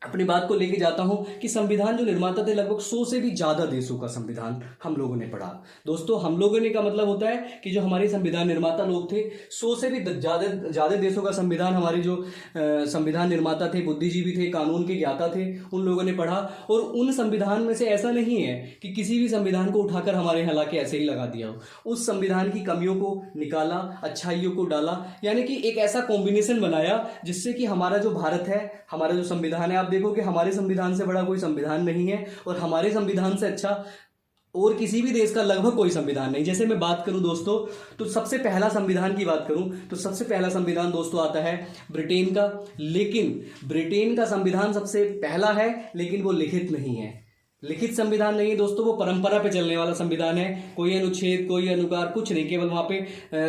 अपनी बात को लेके जाता हूं कि संविधान जो निर्माता थे, लगभग 100 से भी ज्यादा देशों का संविधान हम लोगों ने पढ़ा। दोस्तों हम लोगों ने का मतलब होता है कि जो हमारे संविधान निर्माता लोग थे, 100 से भी ज्यादा देशों का संविधान हमारे जो संविधान निर्माता थे, बुद्धिजीवी थे, कानून के ज्ञाता थे, उन लोगों ने पढ़ा। और उन संविधान में से ऐसा नहीं है कि किसी भी संविधान को उठाकर हमारे यहाँ लाके ऐसे ही लगा दिया हो। उस संविधान की कमियों को निकाला, अच्छाइयों को डाला, यानी कि एक ऐसा कॉम्बिनेशन बनाया जिससे कि हमारा जो भारत है, हमारा जो संविधान है, आप देखो कि हमारे संविधान से बड़ा कोई संविधान नहीं है और हमारे संविधान से अच्छा और किसी भी देश का लगभग कोई संविधान नहीं। जैसे मैं बात करूं दोस्तों, तो सबसे पहला संविधान की बात करूं तो सबसे पहला संविधान दोस्तों आता है ब्रिटेन का। लेकिन ब्रिटेन का संविधान सबसे पहला है, लेकिन वो लिखित नहीं है, लिखित संविधान नहीं है दोस्तों, वो परंपरा पे चलने वाला संविधान है। कोई अनुच्छेद, कोई अनुकार, कुछ नहीं, केवल वहां पे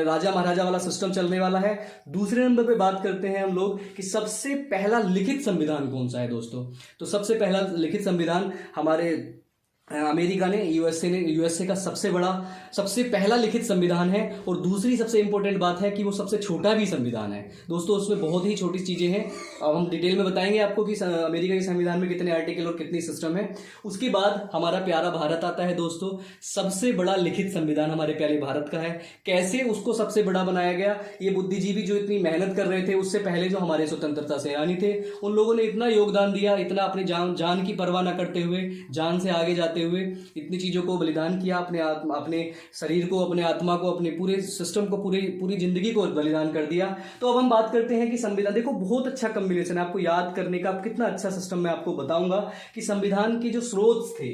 राजा महाराजा वाला सिस्टम चलने वाला है। दूसरे नंबर पे बात करते हैं हम लोग कि सबसे पहला लिखित संविधान कौन सा है दोस्तों। तो सबसे पहला लिखित संविधान हमारे अमेरिका ने, यूएसए का सबसे पहला लिखित संविधान है। और दूसरी सबसे इंपॉर्टेंट बात है कि वो सबसे छोटा भी संविधान है दोस्तों, उसमें बहुत ही छोटी चीजें हैं। अब हम डिटेल में बताएंगे आपको कि अमेरिका के संविधान में कितने आर्टिकल और कितनी सिस्टम है। उसके बाद हमारा प्यारा भारत आता है दोस्तों, सबसे बड़ा लिखित संविधान हमारे प्यारे भारत का है। कैसे उसको सबसे बड़ा बनाया गया, ये बुद्धिजीवी जो इतनी मेहनत कर रहे थे, उससे पहले जो हमारे स्वतंत्रता सेनानी थे, उन लोगों ने इतना योगदान दिया, इतना अपनी जान की परवाह न करते हुए, जान से आगे जाते चाहते हुए इतनी चीज़ों को बलिदान किया, अपने शरीर को, अपने आत्मा को, अपने पूरे सिस्टम को, पूरी जिंदगी को बलिदान कर दिया। तो अब हम बात करते हैं कि संविधान, देखो बहुत अच्छा कॉम्बिनेशन है आपको याद करने का, कितना अच्छा सिस्टम मैं आपको बताऊंगा कि संविधान के जो स्रोत थे,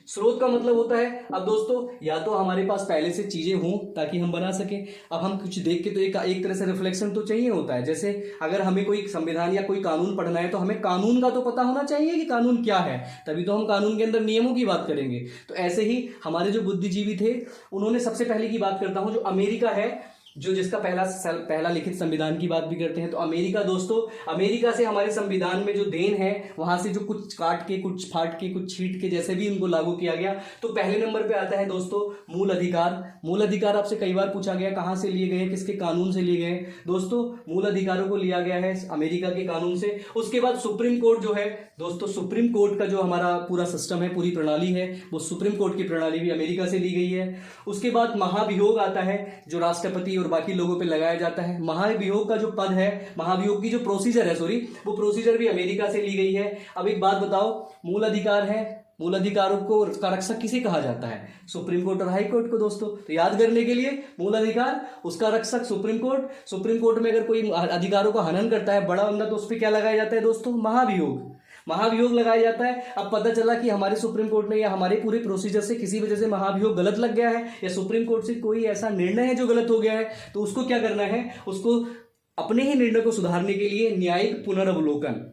स्रोत का मतलब होता है, अब दोस्तों या तो हमारे पास पहले से चीजें हों ताकि हम बना सकें। अब हम कुछ देख के तो एक तरह से रिफ्लेक्शन तो चाहिए होता है। जैसे अगर हमें कोई संविधान या कोई कानून पढ़ना है तो हमें कानून का तो पता होना चाहिए कि कानून क्या है, तभी तो हम कानून के अंदर नियमों की बात करेंगे। तो ऐसे ही हमारे जो बुद्धिजीवी थे, उन्होंने, सबसे पहले की बात करता हूं, जो अमेरिका है, जो जिसका पहला लिखित संविधान की बात भी करते हैं, तो अमेरिका दोस्तों, अमेरिका से हमारे संविधान में जो देन है, वहां से जो कुछ काट के, कुछ फाट के, कुछ छीट के, जैसे भी इनको लागू किया गया। तो पहले नंबर पे आता है दोस्तों मूल अधिकार। मूल अधिकार आपसे कई बार पूछा गया कहां से लिए गए, किसके कानून से लिए गए। दोस्तों मूल अधिकारों को लिया गया है अमेरिका के कानून से। उसके बाद सुप्रीम कोर्ट जो है दोस्तों, सुप्रीम कोर्ट का जो हमारा पूरा सिस्टम है, पूरी प्रणाली है, वो सुप्रीम कोर्ट की प्रणाली भी अमेरिका से ली गई है। उसके बाद महाभियोग आता है, जो राष्ट्रपति और बाकी लोगों पे लगाया जाता है। महाभियोग का जो पद है, महाभियोग की जो प्रोसीजर है, वो प्रोसीजर भी अमेरिका से ली गई है। अब एक बात बताओ, मूल अधिकार है, मूल अधिकारों को का रक्षक किसे कहा जाता है? सुप्रीम कोर्ट और हाई कोर्ट को दोस्तों। तो याद करने के लिए, मूल अधिकार, उसका रक्षक सुप्रीम कोर्ट। सुप्रीम कोर्ट में अगर कोई अधिकारों का हनन करता है बड़ा बंदा, तो उस पर क्या लगाया जाता है दोस्तों? महाभियोग। महाभियोग लगाया जाता है। अब पता चला कि हमारे सुप्रीम कोर्ट ने या हमारे पूरे प्रोसीजर से किसी वजह से महाभियोग गलत लग गया है, या सुप्रीम कोर्ट से कोई ऐसा निर्णय है जो गलत हो गया है, तो उसको क्या करना है? उसको अपने ही निर्णय को सुधारने के लिए न्यायिक पुनर्वलोकन,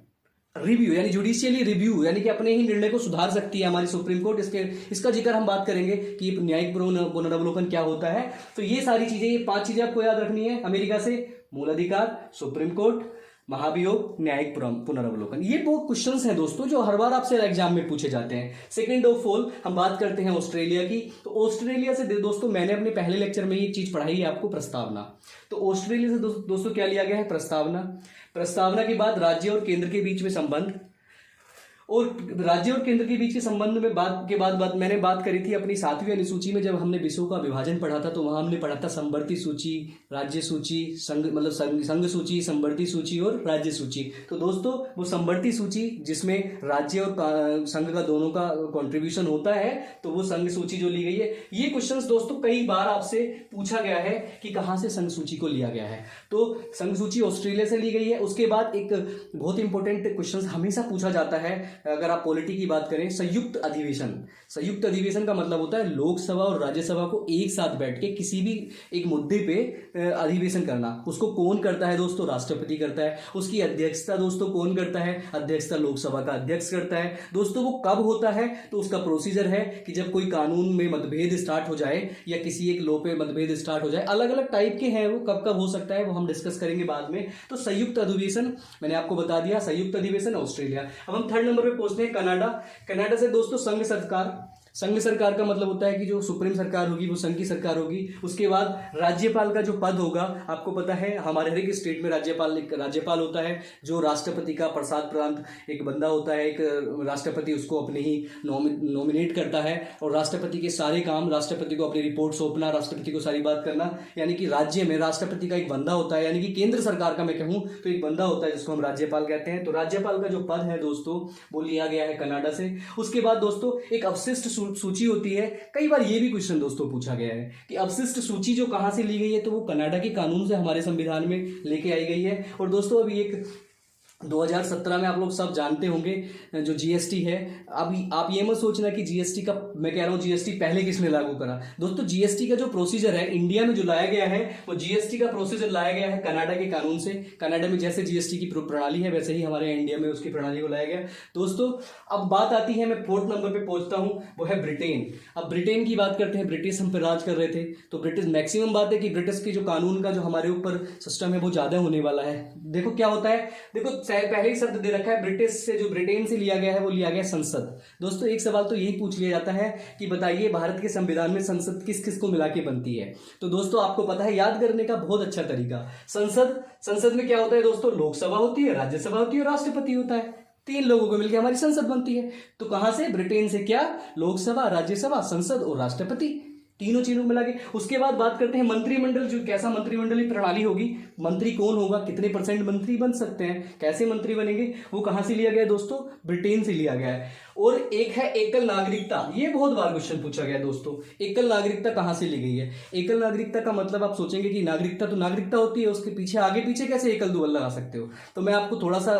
रिव्यू, यानी जुडिशियली रिव्यू, यानी कि अपने ही निर्णय को सुधार सकती है हमारी सुप्रीम कोर्ट। इसका जिक्र हम बात करेंगे कि न्यायिक पुनर्वलोकन क्या होता है। तो ये सारी चीजें, ये 5 चीजें आपको याद रखनी है अमेरिका से: मूल अधिकार, सुप्रीम कोर्ट, महाभियोग, न्यायिक पुनर्वलोकन। ये वो क्वेश्चंस हैं दोस्तों जो हर बार आपसे एग्जाम में पूछे जाते हैं। सेकंड ऑफ ऑल हम बात करते हैं ऑस्ट्रेलिया की। तो ऑस्ट्रेलिया से दोस्तों, मैंने अपने पहले लेक्चर में ये चीज पढ़ाई है आपको, प्रस्तावना। तो ऑस्ट्रेलिया से दोस्तों क्या लिया गया है? प्रस्तावना। प्रस्तावना के बाद राज्य और केंद्र के बीच में संबंध, और राज्य और केंद्र के बीच के संबंध में मैंने बात करी थी अपनी 7वीं अनुसूची में, जब हमने विषयों का विभाजन पढ़ा था। तो वहां हमने पढ़ा था संवर्ती सूची, राज्य सूची, संघ सूची, संवर्ती सूची और राज्य सूची। तो दोस्तों वो संवर्ती सूची, जिसमें राज्य और संघ का दोनों का कॉन्ट्रीब्यूशन होता है, तो वो संघ सूची जो ली गई है। ये क्वेश्चन दोस्तों कई बार आपसे पूछा गया है कि कहां से संघ सूची को लिया गया है। तो संघ सूची ऑस्ट्रेलिया से ली गई है। उसके बाद एक बहुत इंपॉर्टेंट क्वेश्चन हमेशा पूछा जाता है, अगर आप पॉलिटी की बात करें, संयुक्त अधिवेशन। संयुक्त अधिवेशन का मतलब होता है लोकसभा और राज्यसभा को एक साथ बैठ के किसी भी एक मुद्दे पे अधिवेशन करना। उसको कौन करता है दोस्तों? राष्ट्रपति करता है। उसकी अध्यक्षता दोस्तों कौन करता है? अध्यक्षता लोकसभा का अध्यक्ष करता है। दोस्तों वो कब होता है? तो उसका प्रोसीजर है कि जब कोई कानून में मतभेद स्टार्ट हो जाए या किसी एक लॉ पे मतभेद स्टार्ट हो जाए, अलग अलग टाइप के हैं वो, कब कब हो सकता है वो हम डिस्कस करेंगे बाद में। तो संयुक्त अधिवेशन मैंने आपको बता दिया, संयुक्त अधिवेशन ऑस्ट्रेलिया। अब हम थर्ड नंबर पे पहुंचते हैं कनाडा। कनाडा से दोस्तों संघ सरकार। संघ सरकार का मतलब होता है कि जो सुप्रीम सरकार होगी वो संघ की सरकार होगी। उसके बाद राज्यपाल का जो पद होगा, आपको पता है हमारे हर एक स्टेट में राज्यपाल होता है, जो राष्ट्रपति का प्रसाद प्रांत एक बंदा होता है, एक राष्ट्रपति उसको अपने ही नॉमिनेट करता है, और राष्ट्रपति के सारे काम, राष्ट्रपति को अपनी रिपोर्ट सौंपना, राष्ट्रपति को सारी बात करना, यानी कि राज्य में राष्ट्रपति का एक बंदा होता है, यानी कि केंद्र सरकार का मैं कहूं तो एक बंदा होता है जिसको हम राज्यपाल कहते हैं। तो राज्यपाल का जो पद है दोस्तों वो लिया गया है कनाडा से। उसके बाद दोस्तों एक अवशिष्ट सूची होती है। कई बार ये भी क्वेश्चन दोस्तों पूछा गया है कि अवशिष्ट सूची जो कहां से ली गई है, तो वो कनाडा के कानून से हमारे संविधान में लेके आई गई है। और दोस्तों अभी एक 2017 में आप लोग सब जानते होंगे जो जीएसटी है। अभी आप ये मत सोचना कि जीएसटी का, मैं कह रहा हूँ जीएसटी पहले किसने लागू करा। दोस्तों जीएसटी का जो प्रोसीजर है इंडिया में जो लाया गया है, वो जीएसटी का प्रोसीजर लाया गया है कनाडा के कानून से। कनाडा में जैसे जीएसटी की प्रणाली है, वैसे ही हमारे इंडिया में उसकी प्रणाली को लाया गया। दोस्तों अब बात आती है, मैं 4th नंबर पे पहुंचता हूं, वो है ब्रिटेन। अब ब्रिटेन की बात करते हैं। ब्रिटिश हम पे राज कर रहे थे, तो ब्रिटिश, मैक्सिमम बात है कि ब्रिटिश की जो कानून का जो हमारे ऊपर सिस्टम है वो ज्यादा होने वाला है। देखो क्या होता है, देखो पहले शब्द दे रखा है ब्रिटिश से, जो ब्रिटेन से लिया गया है वो लिया गया संसद। दोस्तों एक सवाल तो यही पूछ लिया जाता है कि बताइए भारत के संविधान में संसद किस किस को मिला के बनती है। तो दोस्तों आपको पता है, याद करने का बहुत अच्छा तरीका, संसद में क्या होता है दोस्तों? लोकसभा होती है, राज्यसभा होती है और राष्ट्रपति होता है। 3 लोगों को मिलकर हमारी संसद बनती है। तो कहां से? ब्रिटेन से। क्या? लोकसभा, राज्यसभा, संसद और राष्ट्रपति। तीनों चीजों को मिला के। उसके बाद बात करते हैं मंत्रिमंडल, जो कैसा मंत्रिमंडल प्रणाली होगी, मंत्री कौन होगा, कितने % मंत्री बन सकते हैं, कैसे मंत्री बनेंगे, वो कहां से लिया गया है दोस्तों, ब्रिटेन से लिया गया है। और एक है एकल नागरिकता, ये बहुत बार क्वेश्चन पूछा गया है दोस्तों, एकल नागरिकता कहां से ली गई है। एकल नागरिकता का मतलब आप सोचेंगे कि नागरिकता तो नागरिकता होती है, उसके पीछे आगे पीछे कैसे एकल दुवल लगा सकते हो। तो मैं आपको थोड़ा सा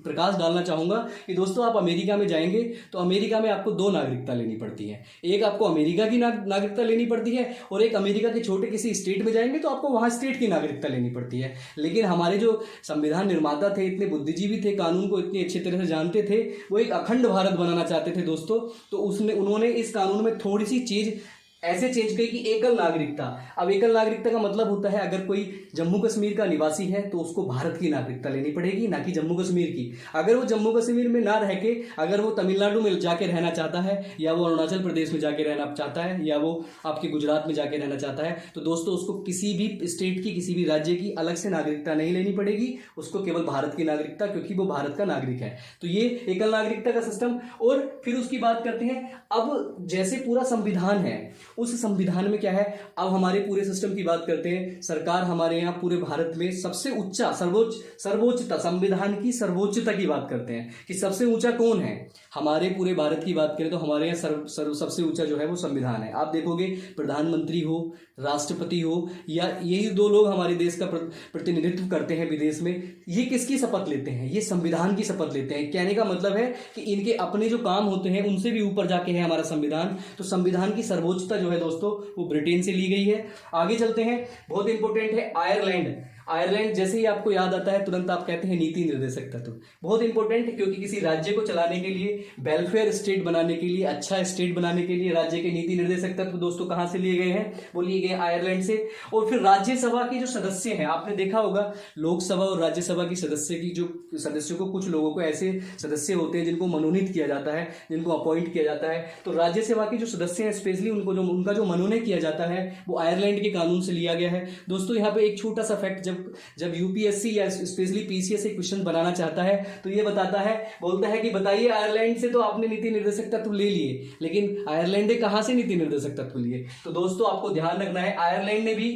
प्रकाश डालना चाहूंगा कि दोस्तों आप अमेरिका में जाएंगे तो अमेरिका में आपको 2 नागरिकता लेनी पड़ती है। एक आपको अमेरिका की नागरिकता लेनी पड़ती है, और एक अमेरिका के छोटे किसी स्टेट में जाएंगे तो आपको वहां स्टेट की नागरिकता लेनी पड़ती है। लेकिन हमारे जो संविधान निर्माता थे, इतने बुद्धिजीवी थे, कानून को इतनी अच्छी तरह से जानते थे, वो एक अखंड भारत बनाना चाहते थे दोस्तों। तो उन्होंने इस कानून में थोड़ी सी चीज ऐसे चेंज की कि एकल नागरिकता। अब एकल नागरिकता का मतलब होता है अगर कोई जम्मू कश्मीर का निवासी है तो उसको भारत की नागरिकता लेनी पड़ेगी, ना कि जम्मू कश्मीर की। अगर वो जम्मू कश्मीर में ना रह के अगर वो तमिलनाडु में जाके रहना चाहता है, या वो अरुणाचल प्रदेश में जाके रहना चाहता है, या वो आपके गुजरात में जाके रहना चाहता है, तो दोस्तों उसको किसी भी स्टेट की, किसी भी राज्य की अलग से नागरिकता नहीं लेनी पड़ेगी, उसको केवल भारत की नागरिकता, क्योंकि वो भारत का नागरिक है। तो ये एकल नागरिकता का सिस्टम। और फिर उसकी बात करते हैं, अब जैसे पूरा संविधान है, उस संविधान में क्या है, अब हमारे पूरे सिस्टम की बात करते हैं। सरकार हमारे यहाँ पूरे भारत में सबसे ऊंचा, सर्वोच्चता, संविधान की सर्वोच्चता की बात करते हैं कि सबसे ऊंचा कौन है। हमारे पूरे भारत की बात करें तो हमारे यहाँ सबसे ऊंचा जो है वो संविधान है। आप देखोगे प्रधानमंत्री हो, राष्ट्रपति हो, या यही 2 लोग हमारे देश का प्रतिनिधित्व करते हैं विदेश में, ये किसकी शपथ लेते हैं, ये संविधान की शपथ लेते हैं। कहने का मतलब है कि इनके अपने जो काम होते हैं उनसे भी ऊपर जाके है हमारा संविधान। तो संविधान की सर्वोच्चता जो है दोस्तों वो ब्रिटेन से ली गई है। आगे चलते हैं, बहुत इंपॉर्टेंट है आयरलैंड। आयरलैंड जैसे ही आपको याद आता है तुरंत आप कहते हैं नीति निर्देशक तत्व। बहुत इंपॉर्टेंट, क्योंकि किसी राज्य को चलाने के लिए, वेलफेयर स्टेट बनाने के लिए, अच्छा स्टेट बनाने के लिए राज्य के नीति निर्देशक तत्व दोस्तों कहां से लिए गए हैं, वो लिए गए आयरलैंड से। और फिर राज्यसभा के जो सदस्य हैं, आपने देखा होगा लोकसभा और राज्यसभा की सदस्यों को, कुछ लोगों को ऐसे सदस्य होते हैं जिनको मनोनीत किया जाता है, जिनको अपॉइंट किया जाता है। तो राज्यसभा के जो सदस्य हैं स्पेशली उनका जो मनोनयन किया जाता है वो आयरलैंड के कानून से लिया गया है। दोस्तों यहाँ पे एक छोटा सा फैक्ट, जब यूपीएससी या स्पेशली पीसीएस एक क्वेश्चन बनाना चाहता है तो ये बताता है, बोलता है कि बताइए आयरलैंड से तो आपने नीति निर्देशक तत्व ले लिए, लेकिन आयरलैंड ने कहां से नीति निर्देशक तत्व लिए। तो दोस्तों आपको ध्यान रखना है, आयरलैंड ने भी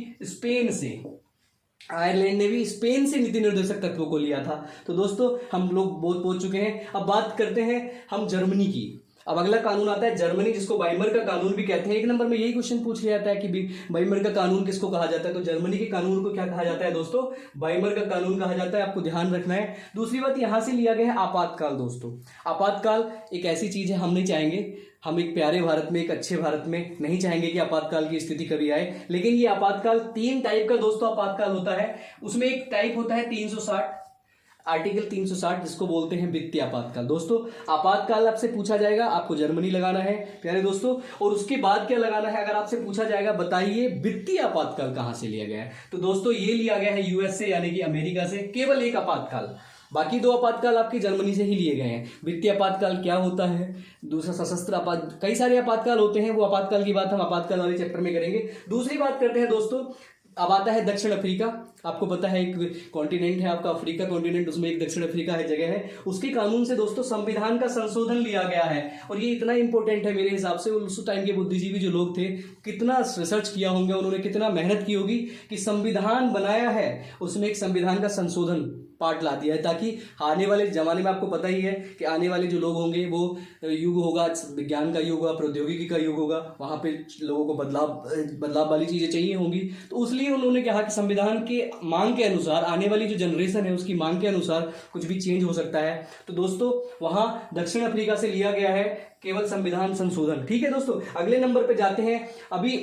स्पेन से नीति निर्देशक तत्वों को लिया था। तो दोस्तों हम लोग बहुत पहुंच चुके हैं। अब बात करते हैं हम जर्मनी की। अब अगला कानून आता है जर्मनी, जिसको वाइमर का कानून भी कहते हैं। 1 नंबर में यही क्वेश्चन पूछ लिया जाता है कि वाइमर का कानून किसको कहा जाता है, तो जर्मनी के कानून को क्या कहा जाता है दोस्तों, वाइमर का कानून कहा जाता है। आपको ध्यान रखना है। दूसरी बात यहां से लिया गया है आपातकाल। दोस्तों आपातकाल एक ऐसी चीज है, हम नहीं चाहेंगे, हम एक प्यारे भारत में, एक अच्छे भारत में नहीं चाहेंगे कि आपातकाल की स्थिति कभी आए। लेकिन ये आपातकाल 3 टाइप का दोस्तों आपातकाल होता है। उसमें एक टाइप होता है 360, आर्टिकल 360, जिसको बोलते हैं वित्तीय आपातकाल। दोस्तों आपातकाल आपसे पूछा जाएगा, आपको जर्मनी लगाना है प्यारे दोस्तों। और उसके बाद क्या लगाना है, अगर आपसे पूछा जाएगा बताइए वित्तीय आपातकाल कहां से लिया गया है, तो दोस्तों ये लिया गया है यूएस से, यानी कि अमेरिका से। केवल एक आपातकाल, बाकी 2 आपातकाल आपकी जर्मनी से ही लिए गए हैं। वित्तीय आपातकाल क्या होता है, दूसरा सशस्त्र कई सारे आपातकाल होते हैं, वो आपातकाल की बात हम आपातकाल वाले चैप्टर में करेंगे। दूसरी बात करते हैं दोस्तों, अब आता है दक्षिण अफ्रीका। आपको पता है एक कॉन्टिनेंट है आपका अफ्रीका कॉन्टिनेंट, उसमें एक दक्षिण अफ्रीका है, जगह है। उसके कानून से दोस्तों संविधान का संशोधन लिया गया है। और ये इतना इंपॉर्टेंट है मेरे हिसाब से, उस टाइम के बुद्धिजीवी जो लोग थे, कितना रिसर्च किया होंगे उन्होंने, कितना मेहनत की होगी कि संविधान बनाया है, उसमें एक संविधान का संशोधन पार्ट ला दिया है, ताकि आने वाले जमाने में, आपको पता ही है कि आने वाले जो लोग होंगे वो युग होगा, विज्ञान का युग होगा, प्रौद्योगिकी का युग होगा, वहां पे लोगों को बदलाव वाली चीजें चाहिए होंगी। तो इसलिए उन्होंने कहा कि संविधान के मांग के अनुसार, आने वाली जो जनरेशन है उसकी मांग के अनुसार कुछ भी चेंज हो सकता है। तो दोस्तों वहां दक्षिण अफ्रीका से लिया गया है केवल संविधान संशोधन। ठीक है दोस्तों, अगले नंबर पे जाते हैं। अभी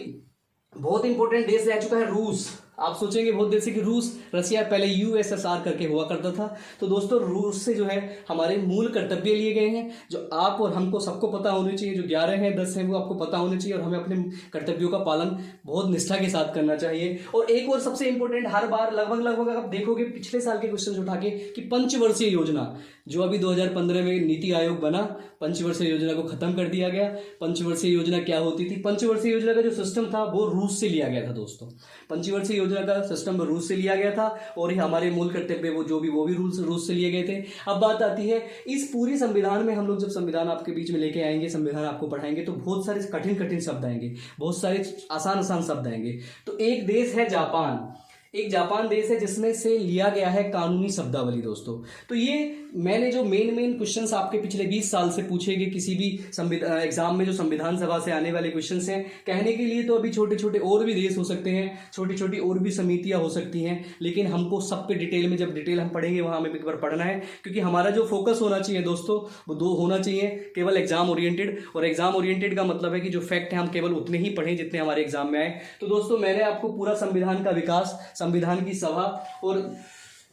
बहुत इंपॉर्टेंट देश रह चुका है रूस। आप सोचेंगे बहुत देर से कि रूस, रसिया पहले यूएसएसआर करके हुआ करता था। तो दोस्तों रूस से जो है हमारे मूल कर्तव्य लिए गए हैं, जो आप और हमको सबको पता होने चाहिए। जो 11 हैं 10 हैं वो आपको पता होने चाहिए, और हमें अपने कर्तव्यों का पालन बहुत निष्ठा के साथ करना चाहिए। और एक और सबसे इंपॉर्टेंट, हर बार लगभग आप देखोगे पिछले साल के क्वेश्चन उठा के, कि पंचवर्षीय योजना जो अभी 2015 में नीति आयोग बना, पंचवर्षीय योजना को खत्म कर दिया गया। पंचवर्षीय योजना क्या होती थी, पंचवर्षीय योजना का जो सिस्टम था वो रूस से लिया गया था दोस्तों। पंचवर्षीय योजना का सिस्टम रूस से लिया गया था और ये हमारे मूल कर्तव्य वो भी रूस से लिए गए थे। अब बात आती है इस पूरी संविधान में, हम लोग जब संविधान आपके बीच में लेके आएंगे, संविधान आपको पढ़ाएंगे, तो बहुत सारे कठिन कठिन शब्द आएंगे, बहुत सारे आसान आसान शब्द आएंगे। तो एक देश है जापान, एक जापान देश है जिसमें से लिया गया है कानूनी शब्दावली दोस्तों। तो ये मैंने जो मेन क्वेश्चंस आपके पिछले 20 साल से पूछे गए किसी भी एग्जाम में, जो संविधान सभा से आने वाले क्वेश्चंस हैं, कहने के लिए तो अभी छोटे छोटे और भी देश हो सकते हैं, छोटी छोटी और भी समितियां हो सकती हैं, लेकिन हमको सब पे डिटेल में, जब डिटेल हम पढ़ेंगे वहां हमें एक बार पढ़ना है, क्योंकि हमारा जो फोकस होना चाहिए दोस्तों वो दो होना चाहिए, केवल एग्जाम ओरिएंटेड। और एग्जाम ओरिएंटेड का मतलब है कि जो फैक्ट है हम केवल उतने ही पढ़ें जितने हमारे एग्जाम में आए। तो दोस्तों मैंने आपको पूरा संविधान का विकास, संविधान की सभा और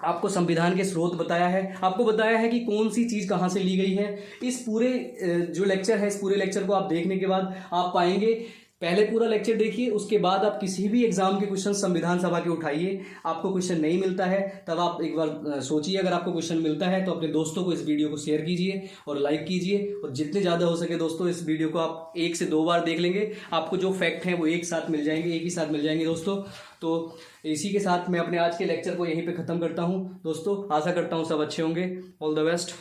आपको संविधान के स्रोत बताया है, आपको बताया है कि कौन सी चीज कहां से ली गई है। इस पूरे जो लेक्चर है, इस पूरे लेक्चर को आप देखने के बाद आप पाएंगे, पहले पूरा लेक्चर देखिए, उसके बाद आप किसी भी एग्जाम के क्वेश्चन संविधान सभा के उठाइए। आपको क्वेश्चन नहीं मिलता है तब आप एक बार सोचिए, अगर आपको क्वेश्चन मिलता है तो अपने दोस्तों को इस वीडियो को शेयर कीजिए और लाइक कीजिए, और जितने ज़्यादा हो सके दोस्तों इस वीडियो को आप 1 से 2 बार देख लेंगे, आपको जो फैक्ट हैं वो एक साथ मिल जाएंगे, एक ही साथ मिल जाएंगे दोस्तों। तो इसी के साथ मैं अपने आज के लेक्चर को यहीं पर ख़त्म करता हूँ दोस्तों। आशा करता हूँ सब अच्छे होंगे। All the best.